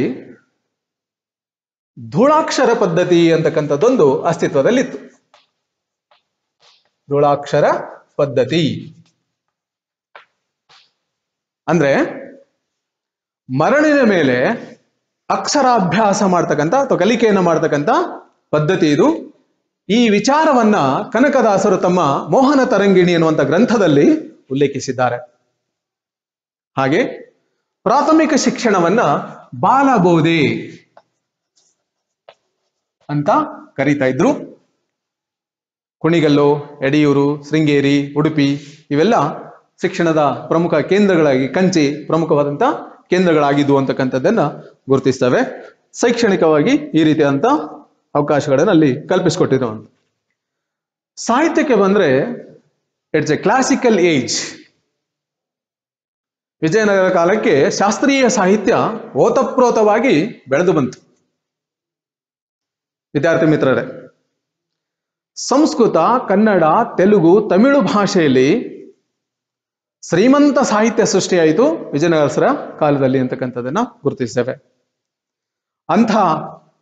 ಧೂಳಾಕ್ಷರ ಪದ್ಧತಿ ಅಂತಕ್ಕಂಥದ್ದೊಂದು ಅಸ್ತಿತ್ವದಲ್ಲಿತ್ತು. ಧೂಳಾಕ್ಷರ ಪದ್ಧತಿ ಅಂದ್ರೆ ಮರಳಿನ ಮೇಲೆ ಅಕ್ಷರಾಭ್ಯಾಸ ಮಾಡ್ತಕ್ಕಂಥ ಅಥವಾ ಕಲಿಕೆಯನ್ನು ಮಾಡ್ತಕ್ಕಂಥ ಪದ್ಧತಿ ಇದು. ಈ ವಿಚಾರವನ್ನ ಕನಕದಾಸರು ತಮ್ಮ ಮೋಹನ ತರಂಗಿಣಿ ಎನ್ನುವಂಥ ಗ್ರಂಥದಲ್ಲಿ ಉಲ್ಲೇಖಿಸಿದ್ದಾರೆ. ಹಾಗೆ ಪ್ರಾಥಮಿಕ ಶಿಕ್ಷಣವನ್ನ ಬಾಲಬೋಧೆ ಅಂತ ಕರೀತಾ ಇದ್ರು. ಕುಣಿಗಲ್ಲು, ಯಡಿಯೂರು, ಶೃಂಗೇರಿ, ಉಡುಪಿ ಇವೆಲ್ಲ ಶಿಕ್ಷಣದ ಪ್ರಮುಖ ಕೇಂದ್ರಗಳಾಗಿ, ಕಂಚಿ ಪ್ರಮುಖವಾದಂಥ ಕೇಂದ್ರಗಳಾಗಿದ್ವು ಅಂತಕ್ಕಂಥದ್ದನ್ನ ಗುರುತಿಸ್ತವೆ. ಶೈಕ್ಷಣಿಕವಾಗಿ ಈ ರೀತಿಯಾದಂಥ ಅವಕಾಶಗಳನ್ನು ಅಲ್ಲಿ ಕಲ್ಪಿಸಿಕೊಟ್ಟಿರುವಂತ. ಸಾಹಿತ್ಯಕ್ಕೆ ಬಂದ್ರೆ it's A classical age. Vijayanagara ಕಾಲಕ್ಕೆ ಶಾಸ್ತ್ರೀಯ ಸಾಹಿತ್ಯ ಓತಪ್ರೋತವಾಗಿ ಬೆಳೆದು ಬಂತು. ವಿದ್ಯಾರ್ಥಿ ಮಿತ್ರರೇ, ಸಂಸ್ಕೃತ, ಕನ್ನಡ, ತೆಲುಗು, ತಮಿಳು ಭಾಷೆಯಲ್ಲಿ ಶ್ರೀಮಂತ ಸಾಹಿತ್ಯ ಸೃಷ್ಟಿಯಾಯಿತು ವಿಜಯನಗರ ಕಾಲದಲ್ಲಿ ಅಂತಕ್ಕಂಥದ್ದನ್ನ ಗುರುತಿಸ್ತೇವೆ. ಅಂಥ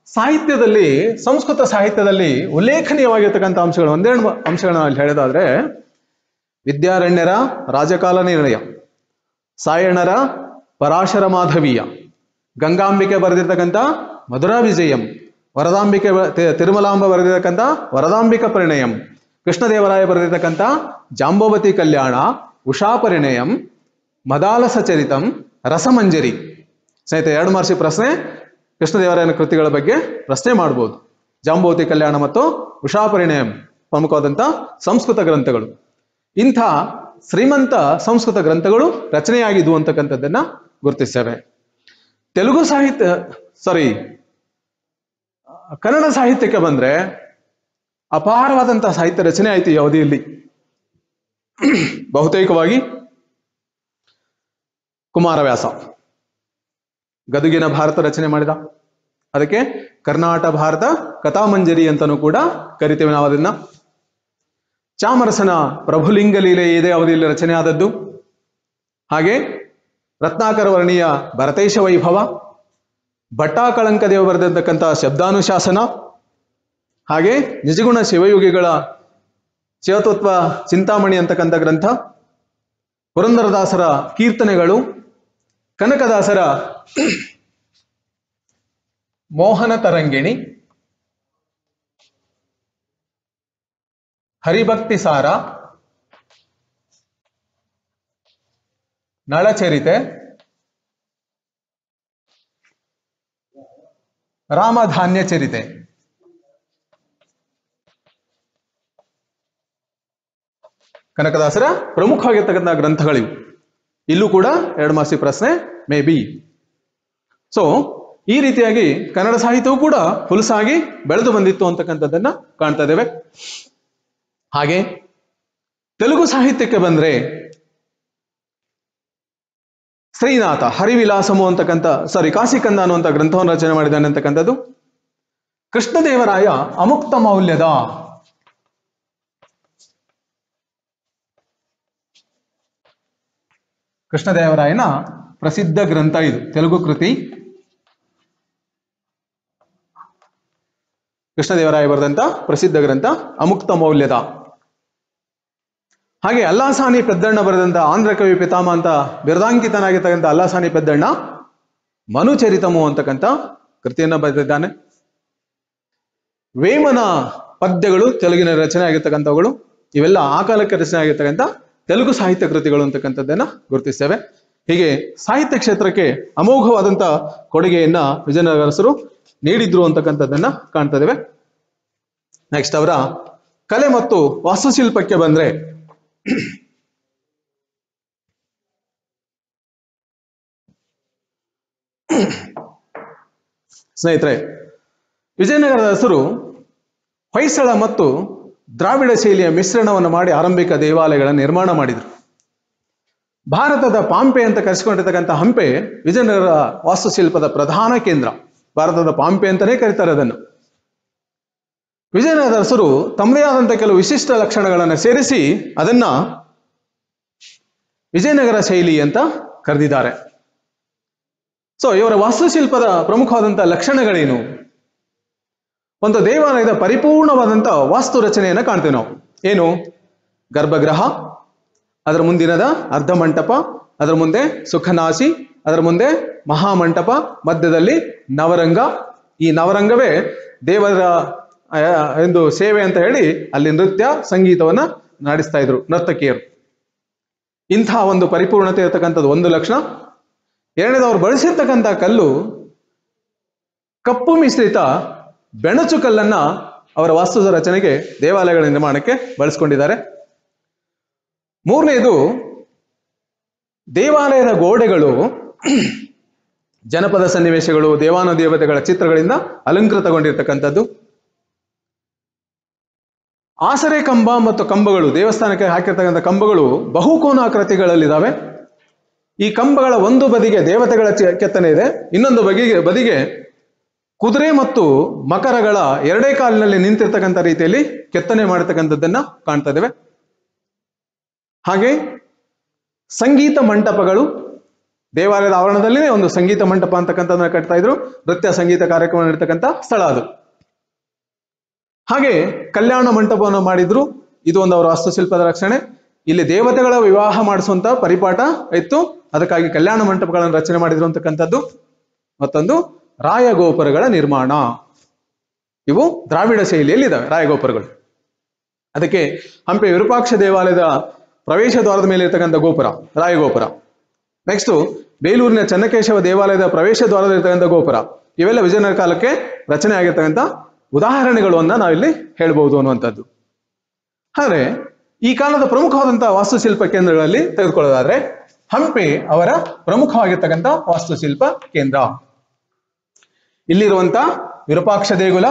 ಸಾಹಿತ್ಯದಲ್ಲಿ, ಸಂಸ್ಕೃತ ಸಾಹಿತ್ಯದಲ್ಲಿ ಉಲ್ಲೇಖನೀಯವಾಗಿರ್ತಕ್ಕಂಥ ಅಂಶಗಳು ಒಂದೆರಡು ಅಂಶಗಳನ್ನ ಅಲ್ಲಿ ಹೇಳೋದಾದ್ರೆ, ವಿದ್ಯಾರಣ್ಯರ ರಾಜಕಾಲ ನಿರ್ಣಯ, ಸಾಯಣರ ಪರಾಶರ ಮಾಧವೀಯ, ಗಂಗಾಂಬಿಕೆ ಬರೆದಿರ್ತಕ್ಕಂಥ ಮಧುರಾ ವಿಜಯಂ, ವರದಾಂಬಿಕೆ ತಿರುಮಲಾಂಬ ಬರೆದಿರ್ತಕ್ಕಂಥ ವರದಾಂಬಿಕ ಪರಿಣಯಂ, ಕೃಷ್ಣದೇವರಾಯ ಬರೆದಿರ್ತಕ್ಕಂಥ ಜಾಂಬವತಿ ಕಲ್ಯಾಣ, ಉಷಾ ಪರಿಣಯಂ, ಮದಾಲಸ ಚರಿತಂ, ರಸಮಂಜರಿ. ಸ್ನೇಹಿತರೆ, 2 ಮಾರ್ಕ್ಸ್ ಪ್ರಶ್ನೆ ಕೃಷ್ಣದೇವರಾಯನ ಕೃತಿಗಳ ಬಗ್ಗೆ ಪ್ರಶ್ನೆ ಮಾಡಬಹುದು. ಜಾಂಬವತಿ ಕಲ್ಯಾಣ ಮತ್ತು ಉಷಾ ಪರಿಣಯಂ ಪ್ರಮುಖವಾದಂಥ ಸಂಸ್ಕೃತ ಗ್ರಂಥಗಳು. ಇಂಥ ಶ್ರೀಮಂತ ಸಂಸ್ಕೃತ ಗ್ರಂಥಗಳು ರಚನೆಯಾಗಿದ್ವು ಅಂತಕ್ಕಂಥದ್ದನ್ನ ಗುರುತಿಸ್ತೇವೆ. ತೆಲುಗು ಸಾಹಿತ್ಯ ಕನ್ನಡ ಸಾಹಿತ್ಯಕ್ಕೆ ಬಂದ್ರೆ ಅಪಾರವಾದಂತಹ ಸಾಹಿತ್ಯ ರಚನೆ ಆಯಿತು ಈ ಅವಧಿಯಲ್ಲಿ. ಬಹುತೇಕವಾಗಿ ಕುಮಾರವ್ಯಾಸ ಗದುಗಿನ ಭಾರತ ರಚನೆ ಮಾಡಿದ, ಅದಕ್ಕೆ ಕರ್ನಾಟಕ ಭಾರತ ಕಥಾಮಂಜರಿ ಅಂತನೂ ಕೂಡ ಕರಿತೇವೆ ನಾವು ಅದನ್ನ. ಚಾಮರಸನ ಪ್ರಭುಲಿಂಗ ಲೀಲೆ ಇದೇ ಅವಧಿಯಲ್ಲಿ ರಚನೆ ಆದದ್ದು. ಹಾಗೆ ರತ್ನಾಕರ ವರ್ಣಿಯ ಭರತೇಶ ವೈಭವ, ಭಟ್ಟಾಕಳಂಕದೇವ ಬರೆದಿರ್ತಕ್ಕಂಥ ಶಬ್ದಾನುಶಾಸನ, ಹಾಗೆ ನಿಜಗುಣ ಶಿವಯೋಗಿಗಳ ಶಿವತತ್ವ ಚಿಂತಾಮಣಿ ಅಂತಕ್ಕಂಥ ಗ್ರಂಥ, ಪುರಂದರದಾಸರ ಕೀರ್ತನೆಗಳು, ಕನಕದಾಸರ ಮೋಹನ ತರಂಗಿಣಿ, ಹರಿಭಕ್ತಿ ಸಾರ, ನಳಚರಿತೆ, ರಾಮಧಾನ್ಯ ಚರಿತೆ. ಕನಕದಾಸರ ಪ್ರಮುಖವಾಗಿರ್ತಕ್ಕಂಥ ಗ್ರಂಥಗಳಿವು. ಇಲ್ಲೂ ಕೂಡ 2 ಮಾರ್ಕ್ಸ್ ಪ್ರಶ್ನೆ ಮೇ ಬಿ. ಸೊ ಈ ರೀತಿಯಾಗಿ ಕನ್ನಡ ಸಾಹಿತ್ಯವೂ ಕೂಡ ಹುಲಸಾಗಿ ಬೆಳೆದು ಬಂದಿತ್ತು ಅಂತಕ್ಕಂಥದ್ದನ್ನ ಕಾಣ್ತಾ ಇದ್ದೇವೆ. ಹಾಗೆ ತೆಲುಗು ಸಾಹಿತ್ಯಕ್ಕೆ ಬಂದ್ರೆ ಶ್ರೀನಾಥ ಹರಿವಿಲಾಸಮು ಅಂತಕ್ಕಂಥ ಕಾಶಿಕಂದ ಅನ್ನುವಂಥ ಗ್ರಂಥವನ್ನು ರಚನೆ ಮಾಡಿದ್ದಾನೆ ಅಂತಕ್ಕಂಥದ್ದು. ಕೃಷ್ಣದೇವರಾಯ ಅಮುಕ್ತ ಮೌಲ್ಯದ ಕೃಷ್ಣದೇವರಾಯನ ಪ್ರಸಿದ್ಧ ಗ್ರಂಥ ಇದು, ತೆಲುಗು ಕೃತಿ. ಕೃಷ್ಣದೇವರಾಯ ಬರೆದಂತ ಪ್ರಸಿದ್ಧ ಗ್ರಂಥ ಅಮುಕ್ತ ಮೌಲ್ಯದ. ಹಾಗೆ ಅಲ್ಲಾಸಾನಿ ಪೆದ್ದಣ್ಣ ಬರೆದಂತ ಆಂಧ್ರ ಕವಿ ಪಿತಾಮ ಅಂತ ಬಿರುದಾಂಕಿತನಾಗಿರ್ತಕ್ಕಂಥ ಅಲ್ಲಾಸಾನಿ ಪೆದ್ದಣ್ಣ ಮನುಚರಿತಮು ಅಂತಕ್ಕಂಥ ಕೃತಿಯನ್ನ ಬರೆದಿದ್ದಾನೆ. ವೇಮನ ಪದ್ಯಗಳು ತೆಲುಗಿನ ರಚನೆ ಆಗಿರ್ತಕ್ಕಂಥವುಗಳು. ಇವೆಲ್ಲ ಆ ಕಾಲಕ್ಕೆ ರಚನೆ ಆಗಿರ್ತಕ್ಕಂಥ ತೆಲುಗು ಸಾಹಿತ್ಯ ಕೃತಿಗಳು ಅಂತಕ್ಕಂಥದ್ದನ್ನ ಗುರುತಿಸ್ತೇವೆ. ಹೀಗೆ ಸಾಹಿತ್ಯ ಕ್ಷೇತ್ರಕ್ಕೆ ಅಮೋಘವಾದಂಥ ಕೊಡುಗೆಯನ್ನ ವಿಜಯನಗರಸರು ನೀಡಿದ್ರು ಅಂತಕ್ಕಂಥದ್ದನ್ನ ಕಾಣ್ತಾ ಇದ್ದೇವೆ. ನೆಕ್ಸ್ಟ್ ಅವರ ಕಲೆ ಮತ್ತು ವಾಸ್ತುಶಿಲ್ಪಕ್ಕೆ ಬಂದ್ರೆ ಸ್ನೇಹಿತರೆ, ವಿಜಯನಗರದ ಹೆಸರು ಹೊಯ್ಸಳ ಮತ್ತು ದ್ರಾವಿಡ ಶೈಲಿಯ ಮಿಶ್ರಣವನ್ನು ಮಾಡಿ ಆರಂಭಿಕ ದೇವಾಲಯಗಳ ನಿರ್ಮಾಣ ಮಾಡಿದರು. ಭಾರತದ ಪಾಂಪೆ ಅಂತ ಕರೆಸಿಕೊಂಡಿರ್ತಕ್ಕಂಥ ಹಂಪೆ ವಿಜಯನಗರ ವಾಸ್ತುಶಿಲ್ಪದ ಪ್ರಧಾನ ಕೇಂದ್ರ. ಭಾರತದ ಪಾಂಪೆ ಅಂತಾನೆ ಕರೀತಾರೆ ಅದನ್ನು. ವಿಜಯನಗರದ ಹೆಸರು ತಮ್ಮದೇ ಆದಂಥ ಕೆಲವು ವಿಶಿಷ್ಟ ಲಕ್ಷಣಗಳನ್ನು ಸೇರಿಸಿ ಅದನ್ನ ವಿಜಯನಗರ ಶೈಲಿ ಅಂತ ಕರೆದಿದ್ದಾರೆ. ಸೊ ಇವರ ವಾಸ್ತುಶಿಲ್ಪದ ಪ್ರಮುಖವಾದಂತಹ ಲಕ್ಷಣಗಳೇನು? ಒಂದು ದೇವಾಲಯದ ಪರಿಪೂರ್ಣವಾದಂತಹ ವಾಸ್ತು ರಚನೆಯನ್ನು ಕಾಣ್ತೇವೆ ನಾವು. ಏನು? ಗರ್ಭಗೃಹ, ಅದರ ಮುಂದಿನದ ಅರ್ಧ ಮಂಟಪ, ಅದರ ಮುಂದೆ ಸುಖನಾಸಿ, ಅದರ ಮುಂದೆ ಮಹಾಮಂಟಪ, ಮಧ್ಯದಲ್ಲಿ ನವರಂಗ. ಈ ನವರಂಗವೇ ದೇವರ ಒಂದು ಸೇವೆ ಅಂತ ಹೇಳಿ ಅಲ್ಲಿ ನೃತ್ಯ ಸಂಗೀತವನ್ನ ನಡೆಸ್ತಾ ಇದ್ರು ನರ್ತಕಿಯರು. ಇಂಥ ಒಂದು ಪರಿಪೂರ್ಣತೆ ಇರತಕ್ಕಂಥದ್ದು ಒಂದು ಲಕ್ಷಣ. ಎರಡನೇದು, ಅವರು ಬಳಸಿರ್ತಕ್ಕಂಥ ಕಲ್ಲು ಕಪ್ಪು ಮಿಶ್ರಿತ ಬೆಣಚು ಕಲ್ಲನ್ನ ಅವರ ವಾಸ್ತು ರಚನೆಗೆ, ದೇವಾಲಯಗಳ ನಿರ್ಮಾಣಕ್ಕೆ ಬಳಸ್ಕೊಂಡಿದ್ದಾರೆ. ಮೂರನೇದು, ದೇವಾಲಯದ ಗೋಡೆಗಳು ಜನಪದ ಸನ್ನಿವೇಶಗಳು, ದೇವಾನುದೇವತೆಗಳ ಚಿತ್ರಗಳಿಂದ ಅಲಂಕೃತಗೊಂಡಿರ್ತಕ್ಕಂಥದ್ದು. ಆಸರೆ ಕಂಬ ಮತ್ತು ಕಂಬಗಳು, ದೇವಸ್ಥಾನಕ್ಕೆ ಹಾಕಿರ್ತಕ್ಕಂಥ ಕಂಬಗಳು ಬಹುಕೋನಾಕೃತಿಗಳಲ್ಲಿದ್ದಾವೆ. ಈ ಕಂಬಗಳ ಒಂದು ಬದಿಗೆ ದೇವತೆಗಳ ಕೆತ್ತನೆ ಇದೆ, ಇನ್ನೊಂದು ಬದಿಗೆ ಕುದುರೆ ಮತ್ತು ಮಕರಗಳ ಎರಡೇ ಕಾಲಿನಲ್ಲಿ ನಿಂತಿರ್ತಕ್ಕಂಥ ರೀತಿಯಲ್ಲಿ ಕೆತ್ತನೆ ಮಾಡತಕ್ಕಂಥದ್ದನ್ನ ಕಾಣ್ತಾ ಇದ್ದೇವೆ. ಹಾಗೆ ಸಂಗೀತ ಮಂಟಪಗಳು, ದೇವಾಲಯದ ಆವರಣದಲ್ಲಿನೇ ಒಂದು ಸಂಗೀತ ಮಂಟಪ ಅಂತಕ್ಕಂಥದ್ದನ್ನ ಕಟ್ತಾ ಇದ್ರು. ನೃತ್ಯ ಸಂಗೀತ ಕಾರ್ಯಕ್ರಮ ನಡೀತಕ್ಕಂಥ ಸ್ಥಳ ಅದು. ಹಾಗೆ ಕಲ್ಯಾಣ ಮಂಟಪವನ್ನು ಮಾಡಿದ್ರು. ಇದು ಒಂದು ಅವರ ವಾಸ್ತುಶಿಲ್ಪದ ರಕ್ಷಣೆ. ಇಲ್ಲಿ ದೇವತೆಗಳ ವಿವಾಹ ಮಾಡಿಸುವಂತ ಪರಿಪಾಠ ಇತ್ತು, ಅದಕ್ಕಾಗಿ ಕಲ್ಯಾಣ ಮಂಟಪಗಳನ್ನು ರಚನೆ ಮಾಡಿದ್ರು ಅಂತಕ್ಕಂಥದ್ದು. ಮತ್ತೊಂದು ರಾಯಗೋಪುರಗಳ ನಿರ್ಮಾಣ. ಇವು ದ್ರಾವಿಡ ಶೈಲಿಯಲ್ಲಿ ಇದಾವೆ ರಾಯಗೋಪುರಗಳು. ಅದಕ್ಕೆ ಹಂಪಿ ವಿರೂಪಾಕ್ಷ ದೇವಾಲಯದ ಪ್ರವೇಶ ದ್ವಾರದ ಮೇಲೆ ಇರತಕ್ಕಂಥ ಗೋಪುರ ರಾಯಗೋಪುರ. ನೆಕ್ಸ್ಟ್ ಬೇಲೂರಿನ ಚನ್ನಕೇಶವ ದೇವಾಲಯದ ಪ್ರವೇಶ ದ್ವಾರದ ಇರತಕ್ಕಂಥ ಗೋಪುರ. ಇವೆಲ್ಲ ವಿಜಯನಗರ ಕಾಲಕ್ಕೆ ರಚನೆ ಆಗಿರ್ತಕ್ಕಂಥ ಉದಾಹರಣೆಗಳು ಅನ್ನ ನಾವಿಲ್ಲಿ ಹೇಳ್ಬಹುದು ಅನ್ನುವಂಥದ್ದು. ಆದರೆ ಈ ಕಾಲದ ಪ್ರಮುಖವಾದಂತಹ ವಾಸ್ತುಶಿಲ್ಪ ಕೇಂದ್ರಗಳಲ್ಲಿ ತೆಗೆದುಕೊಳ್ಳೋದಾದ್ರೆ ಹಂಪಿ ಅವರ ಪ್ರಮುಖವಾಗಿರ್ತಕ್ಕಂಥ ವಾಸ್ತುಶಿಲ್ಪ ಕೇಂದ್ರ. ಇಲ್ಲಿರುವಂತ ವಿರೂಪಾಕ್ಷ ದೇಗುಲ,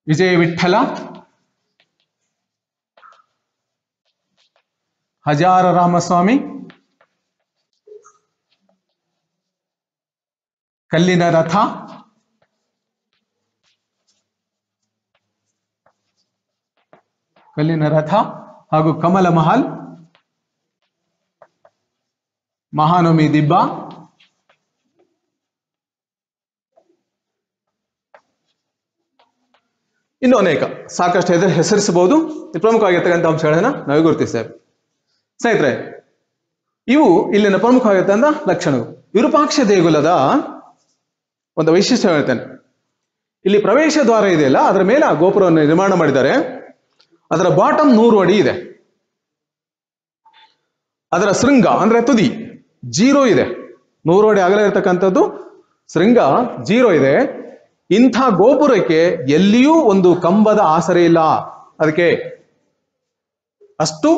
ವಿಜಯ ವಿಠ್ಠಲ, ಹಜಾರ ರಾಮಸ್ವಾಮಿ, ಕಲ್ಲಿನ ರಥ, ಹಾಗೂ ಕಮಲ ಮಹಲ್, ಮಹಾನವಮಿ ದಿಬ್ಬ, ಇನ್ನು ಅನೇಕ ಸಾಕಷ್ಟು ಹೆಸರಿಸಬಹುದು. ಪ್ರಮುಖವಾಗಿರ್ತಕ್ಕಂಥ ಅಂಶಗಳನ್ನ ನಾವು ಗುರುತಿಸ್ತೇವೆ. ಸ್ನೇಹಿತರೆ, ಇವು ಇಲ್ಲಿನ ಪ್ರಮುಖವಾಗಿರ್ತಕ್ಕಂಥ ಲಕ್ಷಣಗಳು. ವಿರೂಪಾಕ್ಷ ದೇಗುಲದ ಒಂದು ವೈಶಿಷ್ಟ್ಯ ಹೇಳ್ತೇನೆ. ಇಲ್ಲಿ ಪ್ರವೇಶ ದ್ವಾರ ಇದೆಯಲ್ಲ, ಅದರ ಮೇಲೆ ಆ ಗೋಪುರವನ್ನು ನಿರ್ಮಾಣ ಮಾಡಿದ್ದಾರೆ. ಅದರ ಬಾಟಮ್ 100 ಅಡಿ ಇದೆ. ಅದರ ಶೃಂಗ ಅಂದ್ರೆ ತುದಿ 0 ಇದೆ. 100 ಅಡಿ ಅಗಲ ಇರತಕ್ಕಂಥದ್ದು ಶೃಂಗ 0 ಇದೆ. ಇಂಥ ಗೋಪುರಕ್ಕೆ ಎಲ್ಲಿಯೂ ಒಂದು ಕಂಬದ ಆಸರೆ ಇಲ್ಲ. ಅದಕ್ಕೆ ಅಷ್ಟು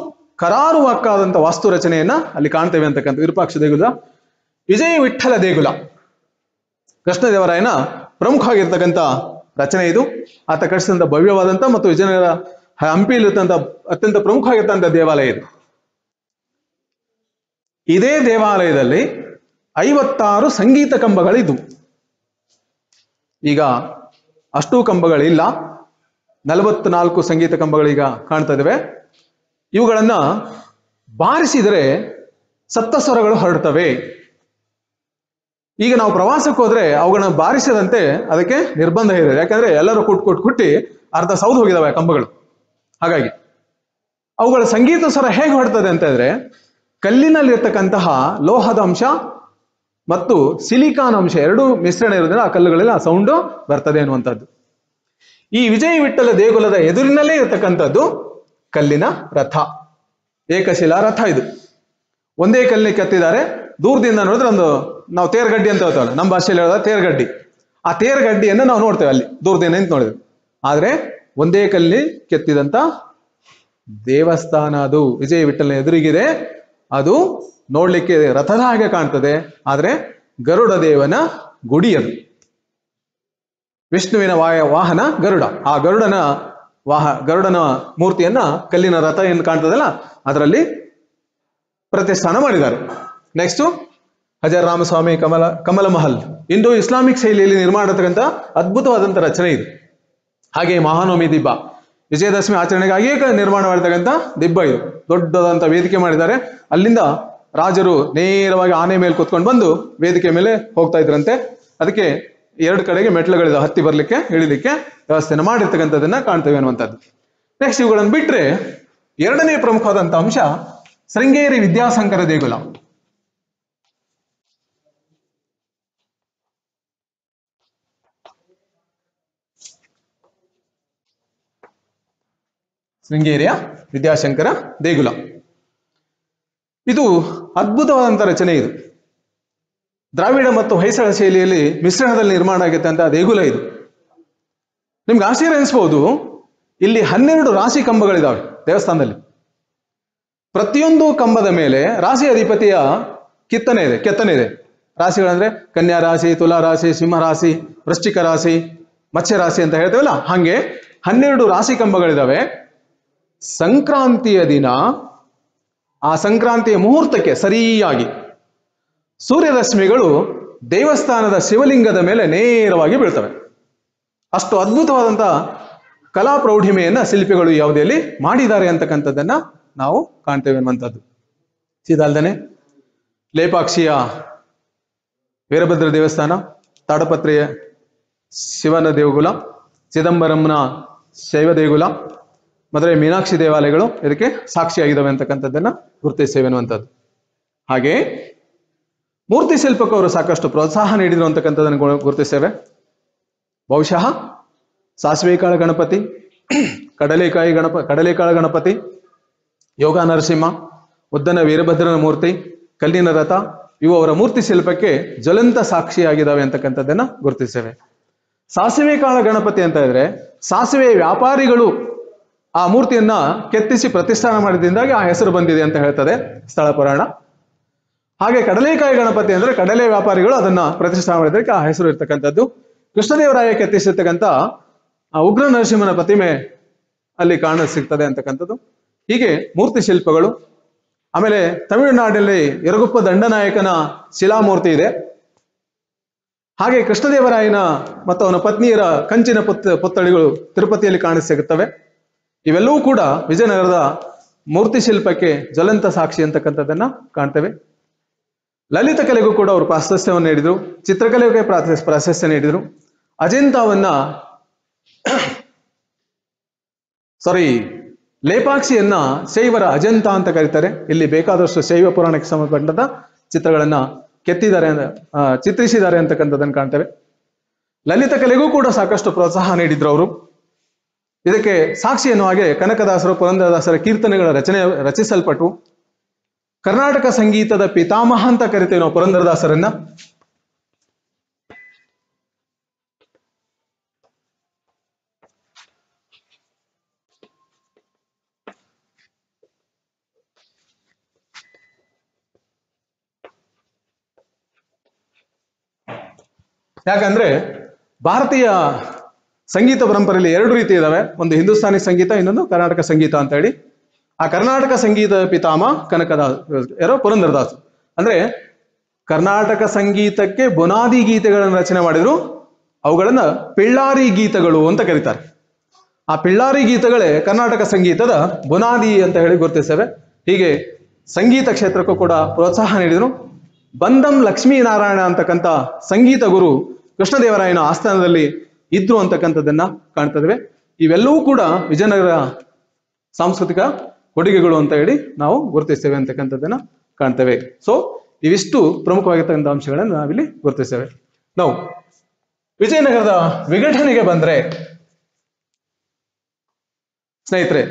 ಕರಾರುವಾಕ್ಕಾದಂಥ ವಾಸ್ತು ರಚನೆಯನ್ನ ಅಲ್ಲಿ ಕಾಣ್ತೇವೆ ಅಂತಕ್ಕಂಥ ವಿರೂಪಾಕ್ಷ ದೇಗುಲ. ವಿಜಯ ವಿಠ್ಠಲ ದೇಗುಲ ಕೃಷ್ಣದೇವರಾಯನ ಪ್ರಮುಖವಾಗಿರ್ತಕ್ಕಂಥ ರಚನೆ ಇದು. ಆತ ಕಟ್ಟಿಸಿದಂಥ ಭವ್ಯವಾದಂಥ ಮತ್ತು ವಿಜಯನಗರ ಹಂಪಿಯಲ್ಲಿರ್ತಂಥ ಅತ್ಯಂತ ಪ್ರಮುಖವಾಗಿರ್ತಕ್ಕಂಥ ದೇವಾಲಯ ಇದು. ಇದೇ ದೇವಾಲಯದಲ್ಲಿ 56 ಸಂಗೀತ ಕಂಬಗಳಿದ್ವು. ಈಗ ಅಷ್ಟೂ ಕಂಬಗಳಿಲ್ಲ, 44 ಸಂಗೀತ ಕಂಬಗಳೀಗ ಕಾಣ್ತಾ ಇದ್ದಾವೆ. ಇವುಗಳನ್ನ ಬಾರಿಸಿದರೆ ಸಪ್ತಸ್ವರಗಳು ಹೊರಡ್ತವೆ. ಈಗ ನಾವು ಪ್ರವಾಸಕ್ಕೆ ಹೋದ್ರೆ ಅವುಗಳನ್ನ ಬಾರಿಸದಂತೆ ಅದಕ್ಕೆ ನಿರ್ಬಂಧ ಇದೆ. ಯಾಕಂದ್ರೆ ಎಲ್ಲರೂ ಕುಟ್ಟಿ ಅರ್ಧ ಸೌದು ಹೋಗಿದಾವೆ ಕಂಬಗಳು. ಹಾಗಾಗಿ ಅವುಗಳ ಸಂಗೀತ ಸ್ವರ ಹೇಗೆ ಹೊರಡ್ತದೆ ಅಂತ ಇದ್ರೆ, ಕಲ್ಲಿನಲ್ಲಿರ್ತಕ್ಕಂತಹ ಲೋಹದ ಅಂಶ ಮತ್ತು ಸಿಲಿಕಾನ್ ಅಂಶ ಎರಡೂ ಮಿಶ್ರಣ ಇರೋದ್ರಿಂದ ಆ ಕಲ್ಲುಗಳಲ್ಲಿ ಆ ಸೌಂಡು ಬರ್ತದೆ ಅನ್ನುವಂಥದ್ದು. ಈ ವಿಜಯ ವಿಠ್ಠಲ ದೇಗುಲದ ಎದುರಿನಲ್ಲೇ ಇರತಕ್ಕಂಥದ್ದು ಕಲ್ಲಿನ ರಥ, ಏಕಶಿಲಾ ರಥ. ಇದು ಒಂದೇ ಕಲ್ಲಿನ ಕೆತ್ತಿದ್ದಾರೆ. ದೂರದಿಂದ ನೋಡಿದ್ರೆ ಒಂದು ನಾವು ತೇರ್ಗಡ್ಡಿ ಅಂತ ಹೇಳ್ತೇವಲ್ಲ, ನಮ್ಮ ಭಾಷೆಯಲ್ಲಿ ಹೇಳೋದ ತೇರ್ಗಡ್ಡಿ. ಆ ತೇರ್ಗಡ್ಡಿಯನ್ನು ನಾವು ನೋಡ್ತೇವೆ ಅಲ್ಲಿ ದೂರದಿಂದ ನಿಂತು ನೋಡಿದ್ವಿ. ಆದ್ರೆ ಒಂದೇ ಕಲ್ಲಿ ಕೆತ್ತಿದಂತ ದೇವಸ್ಥಾನ ಅದು ವಿಜಯ ವಿಠ್ಠಲನ ಎದುರಿಗಿದೆ. ಅದು ನೋಡ್ಲಿಕ್ಕೆ ರಥದ ಹಾಗೆ ಕಾಣ್ತದೆ, ಆದ್ರೆ ಗರುಡ ದೇವನ ಗುಡಿ ಅದು. ವಿಷ್ಣುವಿನ ವಾಹನ ಗರುಡ. ಆ ಗರುಡನ ಮೂರ್ತಿಯನ್ನ ಕಲ್ಲಿನ ರಥ ಏನು ಕಾಣ್ತದಲ್ಲ ಅದರಲ್ಲಿ ಪ್ರತಿಷ್ಠಾನ ಮಾಡಿದ್ದಾರೆ. ನೆಕ್ಸ್ಟ್ ಹಜಾರ ರಾಮಸ್ವಾಮಿ ಕಮಲ ಮಹಲ್, ಇಂಡೋ ಇಸ್ಲಾಮಿಕ್ ಶೈಲಿಯಲ್ಲಿ ನಿರ್ಮಾಣ ಮಾಡತಕ್ಕಂಥ ಅದ್ಭುತವಾದಂಥ ರಚನೆ ಇದು. ಹಾಗೆ ಮಹಾನವಮಿ ದಿಬ್ಬ, ವಿಜಯದಶಮಿ ಆಚರಣೆಗಾಗಿಯೇ ನಿರ್ಮಾಣ ಮಾಡತಕ್ಕಂಥ ದಿಬ್ಬ ಇದು. ದೊಡ್ಡದಂತ ವೇದಿಕೆ ಮಾಡಿದ್ದಾರೆ. ಅಲ್ಲಿಂದ ರಾಜರು ನೇರವಾಗಿ ಆನೆ ಮೇಲೆ ಕೂತ್ಕೊಂಡು ಬಂದು ವೇದಿಕೆ ಮೇಲೆ ಹೋಗ್ತಾ ಇದ್ರಂತೆ. ಅದಕ್ಕೆ 2 ಕಡೆಗೆ ಮೆಟ್ಲುಗಳಿದೆ, ಹತ್ತಿ ಬರ್ಲಿಕ್ಕೆ ಇಳಿಲಿಕ್ಕೆ ವ್ಯವಸ್ಥೆನ ಮಾಡಿರ್ತಕ್ಕಂಥದ್ದನ್ನ ಕಾಣ್ತೇವೆ ಅನ್ನುವಂಥದ್ದು. ನೆಕ್ಸ್ಟ್ ಇವುಗಳನ್ನು ಬಿಟ್ರೆ 2ನೇ ಪ್ರಮುಖವಾದಂಥ ಅಂಶ ಶೃಂಗೇರಿ ವಿದ್ಯಾಸಂಕರ ದೇಗುಲ. ಶೃಂಗೇರಿಯ ವಿದ್ಯಾಶಂಕರ ದೇಗುಲ ಇದು ಅದ್ಭುತವಾದಂಥ ರಚನೆ. ಇದು ದ್ರಾವಿಡ ಮತ್ತು ಹೊಯ್ಸಳ ಶೈಲಿಯಲ್ಲಿ ಮಿಶ್ರಣದಲ್ಲಿ ನಿರ್ಮಾಣ ಆಗಿದ್ದಂತಹ ದೇಗುಲ ಇದು. ನಿಮ್ಗೆ ಆಶ್ಚರ್ಯ ಅನಿಸ್ಬಹುದು, ಇಲ್ಲಿ 12 ರಾಶಿ ಕಂಬಗಳಿದಾವೆ ದೇವಸ್ಥಾನದಲ್ಲಿ. ಪ್ರತಿಯೊಂದು ಕಂಬದ ಮೇಲೆ ರಾಶಿ ಅಧಿಪತಿಯ ಕೆತ್ತನೆ ಇದೆ. ರಾಶಿಗಳಂದ್ರೆ ಕನ್ಯಾ ರಾಶಿ, ತುಲಾ ರಾಶಿ, ಸಿಂಹ ರಾಶಿ, ವೃಶ್ಚಿಕ ರಾಶಿ, ಮತ್ಸ್ಯ ರಾಶಿ ಅಂತ ಹೇಳ್ತೇವಲ್ಲ, ಹಾಗೆ 12 ರಾಶಿ ಕಂಬಗಳಿದಾವೆ. ಸಂಕ್ರಾಂತಿಯ ದಿನ ಆ ಸಂಕ್ರಾಂತಿಯ ಮುಹೂರ್ತಕ್ಕೆ ಸರಿಯಾಗಿ ಸೂರ್ಯರಶ್ಮಿಗಳು ದೇವಸ್ಥಾನದ ಶಿವಲಿಂಗದ ಮೇಲೆ ನೇರವಾಗಿ ಬೀಳ್ತವೆ. ಅಷ್ಟು ಅದ್ಭುತವಾದಂತಹ ಕಲಾ ಪ್ರೌಢಿಮೆಯನ್ನ ಶಿಲ್ಪಿಗಳು ಯಾವುದೆಯಲ್ಲಿ ಮಾಡಿದ್ದಾರೆ ಅಂತಕ್ಕಂಥದ್ದನ್ನ ನಾವು ಕಾಣ್ತೇವೆ ಅನ್ನುವಂಥದ್ದು. ಇದಲ್ದೇನೆ ಲೇಪಾಕ್ಷಿಯ ವೀರಭದ್ರ ದೇವಸ್ಥಾನ, ತಾಡಪತ್ರೆಯ ಶಿವನ ದೇಗುಲ, ಚಿದಂಬರಂನ ಶೈವ ದೇಗುಲ, ಮದುವೆ ಮೀನಾಕ್ಷಿ ದೇವಾಲಯಗಳು ಇದಕ್ಕೆ ಸಾಕ್ಷಿಯಾಗಿದ್ದಾವೆ ಅಂತಕ್ಕಂಥದ್ದನ್ನ ಗುರುತಿಸ್ತೇವೆ ಅನ್ನುವಂಥದ್ದು. ಹಾಗೆ ಮೂರ್ತಿ ಶಿಲ್ಪಕ್ಕೆ ಅವರು ಸಾಕಷ್ಟು ಪ್ರೋತ್ಸಾಹ ನೀಡಿದ್ರು ಅಂತಕ್ಕಂಥದ್ದನ್ನು ಗುರುತಿಸ್ತೇವೆ. ಬಹುಶಃ ಸಾಸಿವೆ ಕಾಳು ಗಣಪತಿ, ಕಡಲೆಕಾಳು ಗಣಪತಿ, ಯೋಗ ನರಸಿಂಹ, ಉದ್ದನ ವೀರಭದ್ರನ ಮೂರ್ತಿ, ಕಲ್ಲಿನ ರಥ, ಇವು ಅವರ ಮೂರ್ತಿ ಶಿಲ್ಪಕ್ಕೆ ಜ್ವಲಂತ ಸಾಕ್ಷಿಯಾಗಿದ್ದಾವೆ ಅಂತಕ್ಕಂಥದ್ದನ್ನ ಗುರುತಿಸ್ತೇವೆ. ಸಾಸಿವೆ ಕಾಳು ಗಣಪತಿ ಅಂತ ಇದ್ರೆ ಸಾಸಿವೆ ವ್ಯಾಪಾರಿಗಳು ಆ ಮೂರ್ತಿಯನ್ನ ಕೆತ್ತಿಸಿ ಪ್ರತಿಷ್ಠಾನ ಮಾಡಿದಿಂದಾಗಿ ಆ ಹೆಸರು ಬಂದಿದೆ ಅಂತ ಹೇಳ್ತದೆ ಸ್ಥಳ ಪುರಾಣ. ಹಾಗೆ ಕಡಲೆಕಾಯಿ ಗಣಪತಿ ಅಂದ್ರೆ ಕಡಲೆ ವ್ಯಾಪಾರಿಗಳು ಅದನ್ನ ಪ್ರತಿಷ್ಠಾನ ಮಾಡಿದ್ದಕ್ಕೆ ಆ ಹೆಸರು ಇರ್ತಕ್ಕಂಥದ್ದು. ಕೃಷ್ಣದೇವರಾಯ ಕೆತ್ತಿಸಿರ್ತಕ್ಕಂಥ ಉಗ್ರ ನರಸಿಂಹನ ಪ್ರತಿಮೆ ಅಲ್ಲಿ ಕಾಣ ಸಿಗ್ತದೆ ಅಂತಕ್ಕಂಥದ್ದು. ಹೀಗೆ ಮೂರ್ತಿ ಶಿಲ್ಪಗಳು. ಆಮೇಲೆ ತಮಿಳುನಾಡಿನಲ್ಲಿ ಯರಗುಪ್ಪ ದಂಡನಾಯಕನ ಶಿಲಾಮೂರ್ತಿ ಇದೆ. ಹಾಗೆ ಕೃಷ್ಣದೇವರಾಯನ ಮತ್ತು ಅವನ ಪತ್ನಿಯರ ಕಂಚಿನ ಪುತ್ಥಳಿಗಳು ತಿರುಪತಿಯಲ್ಲಿ ಕಾಣಸಿಗುತ್ತವೆ. ಇವೆಲ್ಲವೂ ಕೂಡ ವಿಜಯನಗರದ ಮೂರ್ತಿ ಶಿಲ್ಪಕ್ಕೆ ಜ್ವಲಂತ ಸಾಕ್ಷಿ ಅಂತಕ್ಕಂಥದ್ದನ್ನ ಕಾಣ್ತೇವೆ. ಲಲಿತ ಕಲೆಗೂ ಕೂಡ ಅವರು ಪ್ರಾಶಸ್ತ್ಯವನ್ನು ನೀಡಿದ್ರು, ಚಿತ್ರಕಲೆಗೆ ಪ್ರಾಶಸ್ತ್ಯ ನೀಡಿದ್ರು. ಅಜಂತಾವನ್ನ ಲೇಪಾಕ್ಷಿಯನ್ನ ಶೈವರ ಅಜಂತ ಅಂತ ಕರೀತಾರೆ. ಇಲ್ಲಿ ಬೇಕಾದಷ್ಟು ಶೈವ ಪುರಾಣಕ್ಕೆ ಸಂಬಂಧಪಟ್ಟಂತ ಚಿತ್ರಗಳನ್ನ ಕೆತ್ತಿದ್ದಾರೆ, ಚಿತ್ರಿಸಿದ್ದಾರೆ ಅಂತಕ್ಕಂಥದ್ದನ್ನು ಕಾಣ್ತೇವೆ. ಲಲಿತ ಕಲೆಗೂ ಕೂಡ ಸಾಕಷ್ಟು ಪ್ರೋತ್ಸಾಹ ನೀಡಿದ್ರು ಅವರು. ಇದಕ್ಕೆ ಸಾಕ್ಷಿಯನ್ನು ಹಾಗೆ ಕನಕದಾಸರು, ಪುರಂದರದಾಸರ ಕೀರ್ತನೆಗಳ ರಚಿಸಲ್ಪಟ್ಟು ಕರ್ನಾಟಕ ಸಂಗೀತದ ಪಿತಾಮಹ ಅಂತ ಕರಿತೇವೆ ನಾವು ಪುರಂದರದಾಸರನ್ನ. ಯಾಕಂದ್ರೆ ಭಾರತೀಯ ಸಂಗೀತ ಪರಂಪರೆಯಲ್ಲಿ 2 ರೀತಿ ಇದಾವೆ. ಒಂದು ಹಿಂದೂಸ್ತಾನಿ ಸಂಗೀತ, ಇನ್ನೊಂದು ಕರ್ನಾಟಕ ಸಂಗೀತ ಅಂತ ಹೇಳಿ. ಆ ಕರ್ನಾಟಕ ಸಂಗೀತ ಪಿತಾಮಹ ಪುರಂದರದಾಸ. ಅಂದ್ರೆ ಕರ್ನಾಟಕ ಸಂಗೀತಕ್ಕೆ ಬುನಾದಿ ಗೀತೆಗಳನ್ನು ರಚನೆ ಮಾಡಿದ್ರು. ಅವುಗಳನ್ನ ಪಿಳ್ಳಾರಿ ಗೀತಗಳು ಅಂತ ಕರೀತಾರೆ. ಆ ಪಿಳ್ಳಾರಿ ಗೀತೆಗಳೇ ಕರ್ನಾಟಕ ಸಂಗೀತದ ಬುನಾದಿ ಅಂತ ಹೇಳಿ ಗುರುತಿಸ್ತೇವೆ. ಹೀಗೆ ಸಂಗೀತ ಕ್ಷೇತ್ರಕ್ಕೂ ಕೂಡ ಪ್ರೋತ್ಸಾಹ ನೀಡಿದ್ರು. ಬಂದಂ ಲಕ್ಷ್ಮೀನಾರಾಯಣ ಅಂತಕ್ಕಂಥ ಸಂಗೀತ ಗುರು ಕೃಷ್ಣದೇವರಾಯನ ಆಸ್ಥಾನದಲ್ಲಿ ಇದ್ರು ಅಂತಕ್ಕಂಥದ್ದನ್ನ ಕಾಣ್ತದೇವೆ. ಇವೆಲ್ಲವೂ ಕೂಡ ವಿಜಯನಗರ ಸಾಂಸ್ಕೃತಿಕ ಕೊಡುಗೆಗಳು ಅಂತ ಹೇಳಿ ನಾವು ಗುರುತಿಸ್ತೇವೆ ಅಂತಕ್ಕಂಥದ್ದನ್ನ ಕಾಣ್ತೇವೆ. ಸೊ ಇವಿಷ್ಟು ಪ್ರಮುಖವಾಗಿರ್ತಕ್ಕಂಥ ಅಂಶಗಳನ್ನು ನಾವಿಲ್ಲಿ ಗುರುತಿಸ್ತೇವೆ. ನಾವು ವಿಜಯನಗರದ ವಿಘಟನೆಗೆ ಬಂದ್ರೆ ಸ್ನೇಹಿತರೆ,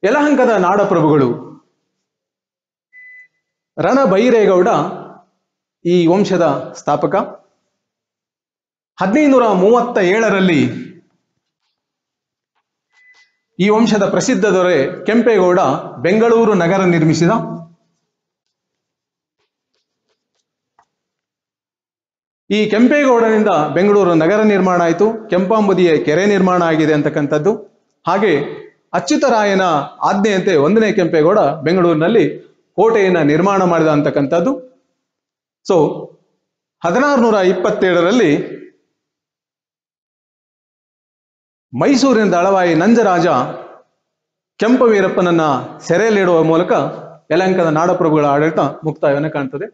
ಯಲಹಂಕದ ನಾಡಪ್ರಭುಗಳು ರಣಬೈರೇಗೌಡ ಈ ವಂಶದ ಸ್ಥಾಪಕ. 1537ರಲ್ಲಿ ಈ ವಂಶದ ಪ್ರಸಿದ್ಧ ದೊರೆ ಕೆಂಪೇಗೌಡ ಬೆಂಗಳೂರು ನಗರ ನಿರ್ಮಿಸಿದ. ಈ ಕೆಂಪೇಗೌಡನಿಂದ ಬೆಂಗಳೂರು ನಗರ ನಿರ್ಮಾಣ ಆಯಿತು. ಕೆಂಪಾಂಬುದಿಯ ಕೆರೆ ನಿರ್ಮಾಣ ಆಗಿದೆ ಅಂತಕ್ಕಂಥದ್ದು. ಹಾಗೆ ಅಚ್ಯುತರಾಯನ ಆಜ್ಞೆಯಂತೆ 1ನೇ ಕೆಂಪೇಗೌಡ ಬೆಂಗಳೂರಿನಲ್ಲಿ ಕೋಟೆಯನ್ನ ನಿರ್ಮಾಣ ಮಾಡಿದ ಅಂತಕ್ಕಂಥದ್ದು. ಸೊ 1627ರಲ್ಲಿ ಮೈಸೂರಿನ ದಳವಾಯಿ ನಂಜರಾಜ ಕೆಂಪವೀರಪ್ಪನನ್ನ ಸೆರೆಯಲ್ಲಿಡುವ ಮೂಲಕ ಯಲಹಂಕದ ನಾಡಪ್ರಭುಗಳ ಆಡಳಿತ ಮುಕ್ತಾಯವನ್ನು ಕಾಣ್ತದೆ.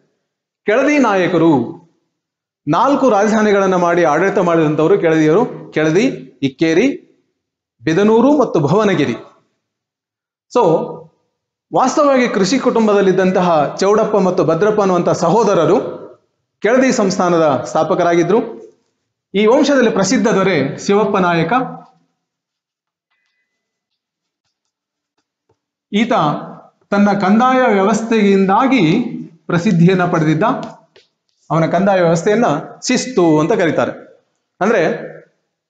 ಕೆಳದಿ ನಾಯಕರು 4 ರಾಜಧಾನಿಗಳನ್ನ ಮಾಡಿ ಆಡಳಿತ ಮಾಡಿದಂಥವರು ಕೆಳದಿಯರು. ಕೆಳದಿ, ಇಕ್ಕೇರಿ, ಬಿದನೂರು ಮತ್ತು ಭುವನಗಿರಿ. ಸೊ ವಾಸ್ತವವಾಗಿ ಕೃಷಿ ಕುಟುಂಬದಲ್ಲಿದ್ದಂತಹ ಚೌಡಪ್ಪ ಮತ್ತು ಭದ್ರಪ್ಪ ಅನ್ನುವಂತಹ ಸಹೋದರರು ಕೆಳದಿ ಸಂಸ್ಥಾನದ ಸ್ಥಾಪಕರಾಗಿದ್ರು. ಈ ವಂಶದಲ್ಲಿ ಪ್ರಸಿದ್ಧ ದೊರೆ ಶಿವಪ್ಪ ನಾಯಕ. ಈತ ತನ್ನ ಕಂದಾಯ ವ್ಯವಸ್ಥೆಯಿಂದಾಗಿ ಪ್ರಸಿದ್ಧಿಯನ್ನ ಪಡೆದಿದ್ದ. ಅವನ ಕಂದಾಯ ವ್ಯವಸ್ಥೆಯನ್ನ ಶಿಸ್ತು ಅಂತ ಕರೀತಾರೆ. ಅಂದ್ರೆ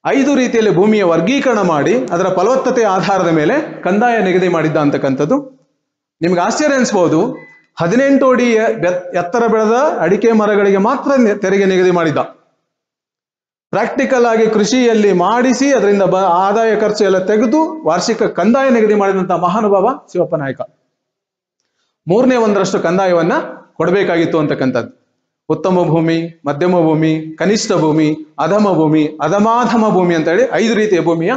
5 ರೀತಿಯಲ್ಲಿ ಭೂಮಿಯ ವರ್ಗೀಕರಣ ಮಾಡಿ ಅದರ ಫಲವತ್ತತೆಯ ಆಧಾರದ ಮೇಲೆ ಕಂದಾಯ ನಿಗದಿ ಮಾಡಿದ್ದ ಅಂತಕ್ಕಂಥದ್ದು. ನಿಮ್ಗೆ ಆಶ್ಚರ್ಯ ಅನಿಸಬಹುದು, 18 ಅಡಿ ಎತ್ತರ ಬೆಳೆದ ಅಡಿಕೆ ಮರಗಳಿಗೆ ಮಾತ್ರ ತೆರಿಗೆ ನಿಗದಿ ಮಾಡಿದ್ದ. ಪ್ರಾಕ್ಟಿಕಲ್ ಆಗಿ ಕೃಷಿಯಲ್ಲಿ ಮಾಡಿಸಿ ಅದರಿಂದ ಆದಾಯ ಖರ್ಚು ಎಲ್ಲ ತೆಗೆದು ವಾರ್ಷಿಕ ಕಂದಾಯ ನಿಗದಿ ಮಾಡಿದಂತಹ ಮಹಾನುಭಾವ ಶಿವಪ್ಪ ನಾಯಕ. 1/3 ಕಂದಾಯವನ್ನ ಕೊಡಬೇಕಾಗಿತ್ತು ಅಂತಕ್ಕಂಥದ್ದು. ಉತ್ತಮ ಭೂಮಿ, ಮಧ್ಯಮ ಭೂಮಿ, ಕನಿಷ್ಠ ಭೂಮಿ, ಅಧಮ ಭೂಮಿ, ಅಧಮಾಧಮ ಭೂಮಿ ಅಂತ ಹೇಳಿ 5 ರೀತಿಯ ಭೂಮಿಯ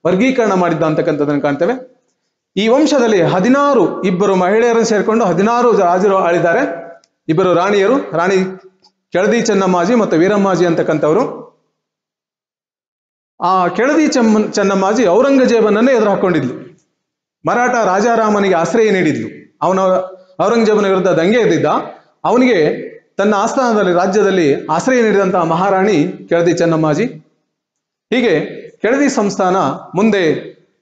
ವರ್ಗೀಕರಣ ಮಾಡಿದ್ದ ಅಂತಕ್ಕಂಥದ್ದನ್ನು ಕಾಣ್ತೇವೆ. ಈ ವಂಶದಲ್ಲಿ 16 ಇಬ್ಬರು ಮಹಿಳೆಯರನ್ನು ಸೇರಿಕೊಂಡು 16 ರಾಜರು ಆಳಿದ್ದಾರೆ. ಇಬ್ಬರು ರಾಣಿಯರು, ರಾಣಿ ಕೆಳದಿ ಚೆನ್ನಮ್ಮಾಜಿ ಮತ್ತು ವೀರಮ್ಮಾಜಿ ಅಂತಕ್ಕಂಥವ್ರು. ಆ ಕೆಳದಿ ಚೆನ್ನಮ್ಮಾಜಿ ಔರಂಗಜೇಬನನ್ನೇ ಎದುರು ಹಾಕೊಂಡಿದ್ಲು. ಮರಾಠ ರಾಜಾರಾಮನಿಗೆ ಆಶ್ರಯ ನೀಡಿದ್ಲು. ಅವನ ಔರಂಗಜೇಬನ ವಿರುದ್ಧ ದಂಗೆ ಎದ್ದಿದ್ದ. ಅವನಿಗೆ ತನ್ನ ಆಸ್ಥಾನದಲ್ಲಿ ರಾಜ್ಯದಲ್ಲಿ ಆಶ್ರಯ ನೀಡಿದಂತಹ ಮಹಾರಾಣಿ ಕೆಳದಿ ಚೆನ್ನಮ್ಮಾಜಿ. ಹೀಗೆ ಕೆಳದಿ ಸಂಸ್ಥಾನ ಮುಂದೆ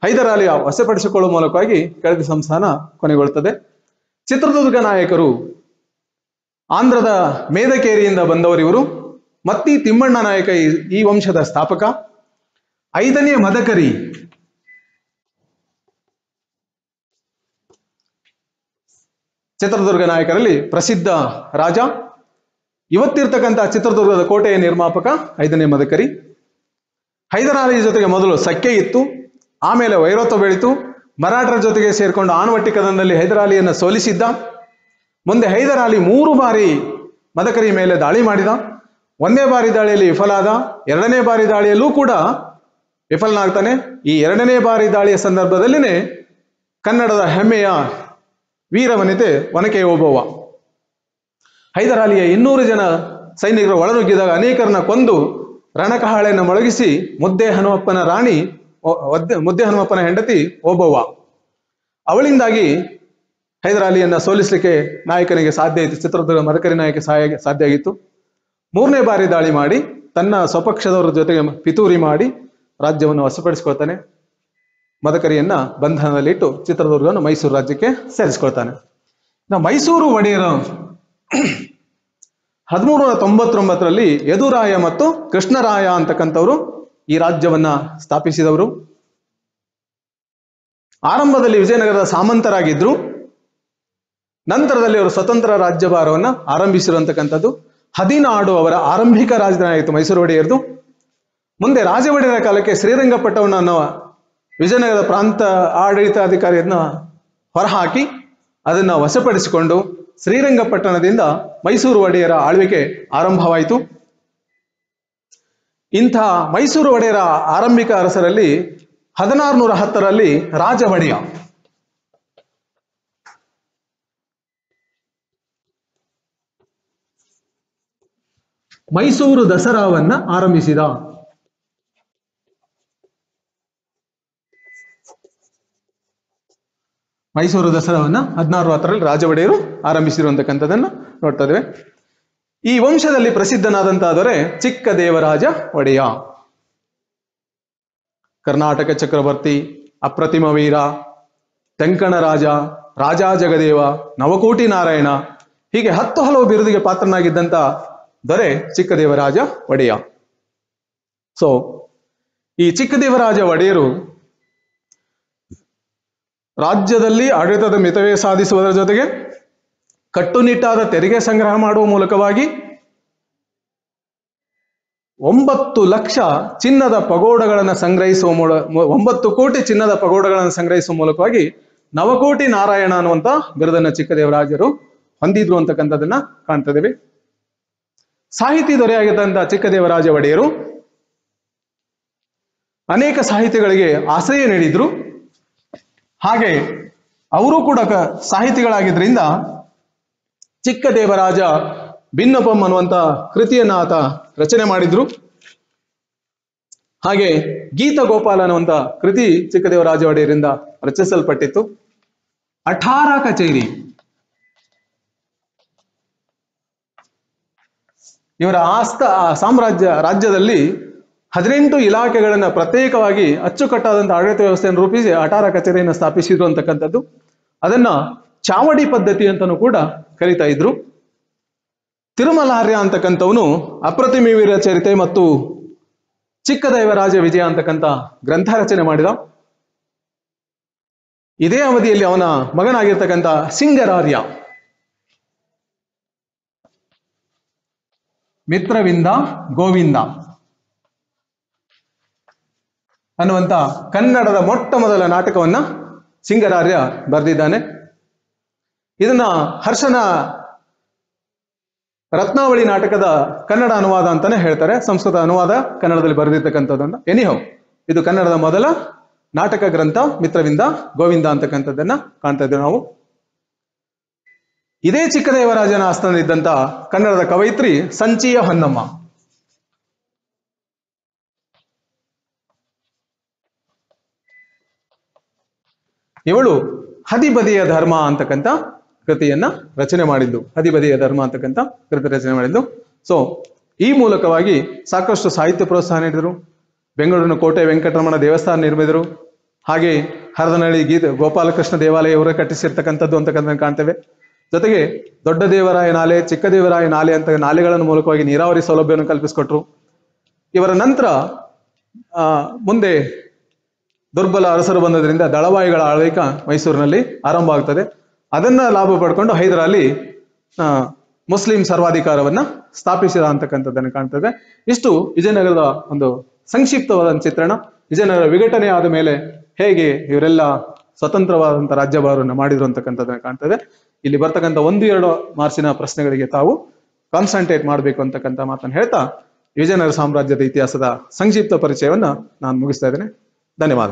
ಹೈದರಾಲಿಯ ವಶಪಡಿಸಿಕೊಳ್ಳುವ ಮೂಲಕವಾಗಿ ಕೆಳದಿ ಸಂಸ್ಥಾನ ಕೊನೆಗೊಳ್ಳುತ್ತದೆ. ಚಿತ್ರದುರ್ಗ ನಾಯಕರು ಆಂಧ್ರದ ಮೇದಕೇರಿಯಿಂದ ಬಂದವರು ಇವರು. ಮತ್ತಿ ತಿಮ್ಮಣ್ಣ ನಾಯಕ ಈ ವಂಶದ ಸ್ಥಾಪಕ. 5ನೇ ಮದಕರಿ ಚಿತ್ರದುರ್ಗ ನಾಯಕರಲ್ಲಿ ಪ್ರಸಿದ್ಧ ರಾಜ. ಇವತ್ತಿರ್ತಕ್ಕಂಥ ಚಿತ್ರದುರ್ಗದ ಕೋಟೆಯ ನಿರ್ಮಾಪಕ 5ನೇ ಮದಕರಿ. ಹೈದರಾಲಿ ಜೊತೆಗೆ ಮೊದಲು ಸಖ್ಯ ಇತ್ತು, ಆಮೇಲೆ ವೈರತ್ವ ಬೆಳೀತು. ಮರಾಠರ ಜೊತೆಗೆ ಸೇರಿಕೊಂಡು ಆನವಟ್ಟಿ ಕದನದಲ್ಲಿ ಹೈದರಾಲಿಯನ್ನು ಸೋಲಿಸಿದ್ದ. ಮುಂದೆ ಹೈದರಾಲಿ 3 ಬಾರಿ ಮದಕರಿ ಮೇಲೆ ದಾಳಿ ಮಾಡಿದ. 1ನೇ ಬಾರಿ ದಾಳಿಯಲ್ಲಿ ವಿಫಲ ಆದ. 2ನೇ ಬಾರಿ ದಾಳಿಯಲ್ಲೂ ಕೂಡ ವಿಫಲನಾಗ್ತಾನೆ. ಈ 2ನೇ ಬಾರಿ ದಾಳಿಯ ಸಂದರ್ಭದಲ್ಲಿನೇ ಕನ್ನಡದ ಹೆಮ್ಮೆಯ ವೀರವನಿತೆ ಒನಕೆ ಓಬವ್ವ ಹೈದರಾಲಿಯ 200 ಜನ ಸೈನಿಕರು ಒಳನುಗ್ಗಿದಾಗ ಅನೇಕರನ್ನ ಕೊಂದು ರಣಕಹಾಳೆಯನ್ನು ಮೊಳಗಿಸಿ ಮುದ್ದೆ ಹನುಮಪ್ಪನ ರಾಣಿ, ಮುದ್ದೆ ಹನುಮಪ್ಪನ ಹೆಂಡತಿ ಓಬವ್ವ, ಅವಳಿಂದಾಗಿ ಹೈದರಾಲಿಯನ್ನ ಸೋಲಿಸಲಿಕ್ಕೆ ನಾಯಕನಿಗೆ ಸಾಧ್ಯ ಆಯಿತು. ಚಿತ್ರದುರ್ಗ ಮದಕರಿ ನಾಯಕ ಸಾಧ್ಯ ಆಗಿತ್ತು. 3ನೇ ಬಾರಿ ದಾಳಿ ಮಾಡಿ ತನ್ನ ಸ್ವಪಕ್ಷದವರ ಜೊತೆಗೆ ಪಿತೂರಿ ಮಾಡಿ ರಾಜ್ಯವನ್ನು ವಶಪಡಿಸಿಕೊಳ್ತಾನೆ. ಮದಕರಿಯನ್ನ ಬಂಧನದಲ್ಲಿಟ್ಟು ಚಿತ್ರದುರ್ಗವನ್ನು ಮೈಸೂರು ರಾಜ್ಯಕ್ಕೆ ಸೇರಿಸಿಕೊಳ್ತಾನೆ. ಮೈಸೂರು ಒಡೆಯರು 1399ರಲ್ಲಿ ಯದುರಾಯ ಮತ್ತು ಕೃಷ್ಣರಾಯ ಅಂತಕ್ಕಂಥವರು ಈ ರಾಜ್ಯವನ್ನ ಸ್ಥಾಪಿಸಿದವರು. ಆರಂಭದಲ್ಲಿ ವಿಜಯನಗರದ ಸಾಮಂತರಾಗಿದ್ರು. ನಂತರದಲ್ಲಿ ಅವರು ಸ್ವತಂತ್ರ ರಾಜ್ಯಭಾರವನ್ನ ಆರಂಭಿಸಿರುವಂತಕ್ಕಂಥದ್ದು. ಹದಿನಾಡು ಅವರ ಆರಂಭಿಕ ರಾಜಧಾನಿ ಆಯಿತು ಮೈಸೂರು ಒಡೆಯರ್ದು. ಮುಂದೆ ರಾಜ ಒಡೆಯರ ಕಾಲಕ್ಕೆ ಶ್ರೀರಂಗಪಟ್ಟಣವನ್ನು ಅನ್ನೋ ವಿಜಯನಗರದ ಪ್ರಾಂತ ಆಡಳಿತಾಧಿಕಾರಿಯನ್ನ ಹೊರಹಾಕಿ ಅದನ್ನ ವಶಪಡಿಸಿಕೊಂಡು ಶ್ರೀರಂಗಪಟ್ಟಣದಿಂದ ಮೈಸೂರು ಒಡೆಯರ ಆಳ್ವಿಕೆ ಆರಂಭವಾಯಿತು. ಇಂಥ ಮೈಸೂರು ಒಡೆಯರ ಆರಂಭಿಕ ಅರಸರಲ್ಲಿ 1610ರಲ್ಲಿ ರಾಜ ಒಡೆಯ ಮೈಸೂರು ದಸರಾವನ್ನ ಆರಂಭಿಸಿದ. ಮೈಸೂರು ದಸರಾವನ್ನ 1610ರಲ್ಲಿ ರಾಜ ಒಡೆಯರು ಆರಂಭಿಸಿರುವಂತಕ್ಕಂಥದ್ದನ್ನ ನೋಡ್ತಾ ಇದ್ದೇವೆ. ಈ ವಂಶದಲ್ಲಿ ಪ್ರಸಿದ್ಧನಾದಂತಹ ದೊರೆ ಚಿಕ್ಕದೇವರಾಜ ಒಡೆಯ. ಕರ್ನಾಟಕ ಚಕ್ರವರ್ತಿ, ಅಪ್ರತಿಮ ವೀರ, ತೆಂಕಣ ರಾಜ, ರಾಜಾ ಜಗದೇವ, ನವಕೋಟಿ ನಾರಾಯಣ, ಹೀಗೆ 10 ಹಲವು ಬಿರುದಿಗೆ ಪಾತ್ರನಾಗಿದ್ದಂತ ದೊರೆ ಚಿಕ್ಕದೇವರಾಜ ಒಡೆಯ. ಸೊ ಈ ಚಿಕ್ಕದೇವರಾಜ ಒಡೆಯರು ರಾಜ್ಯದಲ್ಲಿ ಆಡಳಿತದ ಮಿತವ್ಯಯ ಸಾಧಿಸುವುದರ ಜೊತೆಗೆ ಕಟ್ಟುನಿಟ್ಟಾದ ತೆರಿಗೆ ಸಂಗ್ರಹ ಮಾಡುವ ಮೂಲಕವಾಗಿ 9 ಲಕ್ಷ ಚಿನ್ನದ ಪಗೋಡಗಳನ್ನು ಸಂಗ್ರಹಿಸುವ 9 ಕೋಟಿ ಚಿನ್ನದ ಪಗೋಡಗಳನ್ನು ಸಂಗ್ರಹಿಸುವ ಮೂಲಕವಾಗಿ ನವಕೋಟಿ ನಾರಾಯಣ ಅನ್ನುವಂತ ಬಿರುದನ್ನ ಚಿಕ್ಕದೇವರಾಜರು ಹೊಂದಿದ್ರು ಅಂತಕ್ಕಂಥದ್ದನ್ನ ಕಾಣ್ತಾ ಇದ್ದೇವೆ. ಸಾಹಿತಿ ದೊರೆಯಾಗಿದ್ದಂತ ಚಿಕ್ಕದೇವರಾಜ ಒಡೆಯರು ಅನೇಕ ಸಾಹಿತಿಗಳಿಗೆ ಆಶ್ರಯ ನೀಡಿದ್ರು. ಹಾಗೆ ಅವರು ಕೂಡ ಸಾಹಿತಿಗಳಾಗಿದ್ರಿಂದ ಚಿಕ್ಕದೇವರಾಜ ಭಿನ್ನಪಂ ಅನ್ನುವಂತ ಕೃತಿಯನ್ನ ಆತ ರಚನೆ ಮಾಡಿದ್ರು. ಹಾಗೆ ಗೀತ ಗೋಪಾಲ ಅನ್ನುವಂತ ಕೃತಿ ಚಿಕ್ಕದೇವರಾಜ ಒಡೆಯರಿಂದ ರಚಿಸಲ್ಪಟ್ಟಿತ್ತು. 18 ಕಚೇರಿ ಇವರ ರಾಜ್ಯದಲ್ಲಿ 18 ಇಲಾಖೆಗಳನ್ನ ಪ್ರತ್ಯೇಕವಾಗಿ ಅಚ್ಚುಕಟ್ಟಾದಂತಹ ಆಡಳಿತ ವ್ಯವಸ್ಥೆಯನ್ನು ರೂಪಿಸಿ 18 ಕಚೇರಿಯನ್ನು ಸ್ಥಾಪಿಸಿದ್ರು ಅಂತಕ್ಕಂಥದ್ದು. ಅದನ್ನ ಚಾವಡಿ ಪದ್ಧತಿ ಅಂತಾನೂ ಕೂಡ ಕರೀತಾ ಇದ್ರು. ತಿರುಮಲಾರ್ಯ ಅಂತಕ್ಕಂಥವನು ಅಪ್ರತಿಮ ವೀರ ಚರಿತೆ ಮತ್ತು ಚಿಕ್ಕದೇವರಾಜ ವಿಜಯ ಅಂತಕ್ಕಂಥ ಗ್ರಂಥ ರಚನೆ ಮಾಡಿದ. ಇದೇ ಅವಧಿಯಲ್ಲಿ ಅವನ ಮಗನಾಗಿರ್ತಕ್ಕಂಥ ಸಿಂಗರಾರ್ಯ ಮಿತ್ರವಿಂದ ಗೋವಿಂದ ಅನ್ನುವಂತ ಕನ್ನಡದ ಮೊಟ್ಟ ಮೊದಲ ನಾಟಕವನ್ನ ಸಿಂಗರಾರ್ಯ ಬರೆದಿದ್ದಾನೆ. ಇದನ್ನ ಹರ್ಷನ ರತ್ನಾವಳಿ ನಾಟಕದ ಕನ್ನಡ ಅನುವಾದ ಅಂತಾನೆ ಹೇಳ್ತಾರೆ. ಸಂಸ್ಕೃತ ಅನುವಾದ ಕನ್ನಡದಲ್ಲಿ ಬರೆದಿರ್ತಕ್ಕಂಥದ್ದನ್ನ. ಎನಿಹೌ ಇದು ಕನ್ನಡದ ಮೊದಲ ನಾಟಕ ಗ್ರಂಥ ಮಿತ್ರವಿಂದ ಗೋವಿಂದ ಅಂತಕ್ಕಂಥದ್ದನ್ನ ಕಾಣ್ತಾ ಇದ್ದೇವೆ ನಾವು. ಇದೇ ಚಿಕ್ಕದೇವರಾಜನ ಆಸ್ಥಾನದಲ್ಲಿದ್ದಂತ ಕನ್ನಡದ ಕವಯಿತ್ರಿ ಸಂಚಿಯ ಹೊನ್ನಮ್ಮ. ಇವಳು ಹದಿಬದಿಯ ಧರ್ಮ ಅಂತಕ್ಕಂಥ ಕೃತಿಯನ್ನ ರಚನೆ ಮಾಡಿದ್ದು. ಹದಿಬದಿಯ ಧರ್ಮ ಅಂತಕ್ಕಂಥ ಕೃತಿ ರಚನೆ ಮಾಡಿದ್ದು. ಸೊ ಈ ಮೂಲಕವಾಗಿ ಸಾಕಷ್ಟು ಸಾಹಿತ್ಯ ಪ್ರೋತ್ಸಾಹ ನೀಡಿದರು. ಬೆಂಗಳೂರಿನ ಕೋಟೆ ವೆಂಕಟರಮಣ ದೇವಸ್ಥಾನ ನಿರ್ಮಿಸಿದರು. ಹಾಗೆ ಹರದನಹಳ್ಳಿ ಗೋಪಾಲಕೃಷ್ಣ ದೇವಾಲಯ ಇವರೇ ಕಟ್ಟಿಸಿರ್ತಕ್ಕಂಥದ್ದು ಅಂತಕ್ಕಂಥ ಕಾಣ್ತೇವೆ. ಜೊತೆಗೆ ದೊಡ್ಡ ದೇವರಾಯ ನಾಲೆ, ಚಿಕ್ಕ ದೇವರಾಯ ನಾಲೆ ಅಂತ ನಾಲೆಗಳನ್ನು ಮೂಲಕವಾಗಿ ನೀರಾವರಿ ಸೌಲಭ್ಯವನ್ನು ಕಲ್ಪಿಸಿಕೊಟ್ರು. ಇವರ ನಂತರ ಮುಂದೆ ದುರ್ಬಲ ಅರಸರು ಬಂದದ್ರಿಂದ ದಳವಾಯಿಗಳ ಆಳ್ವಿಕೆ ಮೈಸೂರಿನಲ್ಲಿ ಆರಂಭ ಆಗ್ತದೆ. ಅದನ್ನ ಲಾಭ ಪಡ್ಕೊಂಡು ಹೈದರಾಲಿ ಮುಸ್ಲಿಂ ಸರ್ವಾಧಿಕಾರವನ್ನ ಸ್ಥಾಪಿಸಿದ ಅಂತಕ್ಕಂಥದ್ದನ್ನು ಕಾಣ್ತದೆ. ಇಷ್ಟು ವಿಜಯನಗರದ ಒಂದು ಸಂಕ್ಷಿಪ್ತವಾದ ಚಿತ್ರಣ. ವಿಜಯನಗರ ವಿಘಟನೆ ಆದ ಮೇಲೆ ಹೇಗೆ ಇವರೆಲ್ಲ ಸ್ವತಂತ್ರವಾದಂತಹ ರಾಜ್ಯಭಾರವನ್ನು ಮಾಡಿದ್ರು ಅಂತಕ್ಕಂಥದ್ದನ್ನು ಕಾಣ್ತದೆ. ಇಲ್ಲಿ ಬರ್ತಕ್ಕಂಥ 1-2 ಮಾರ್ಕ್ಸಿನ ಪ್ರಶ್ನೆಗಳಿಗೆ ತಾವು ಕಾನ್ಸಂಟ್ರೇಟ್ ಮಾಡಬೇಕು ಅಂತಕ್ಕಂಥ ಮಾತನ್ನು ಹೇಳ್ತಾ ವಿಜಯನಗರ ಸಾಮ್ರಾಜ್ಯದ ಇತಿಹಾಸದ ಸಂಕ್ಷಿಪ್ತ ಪರಿಚಯವನ್ನ ನಾನು ಮುಗಿಸ್ತಾ ಇದ್ದೇನೆ. ಧನ್ಯವಾದ.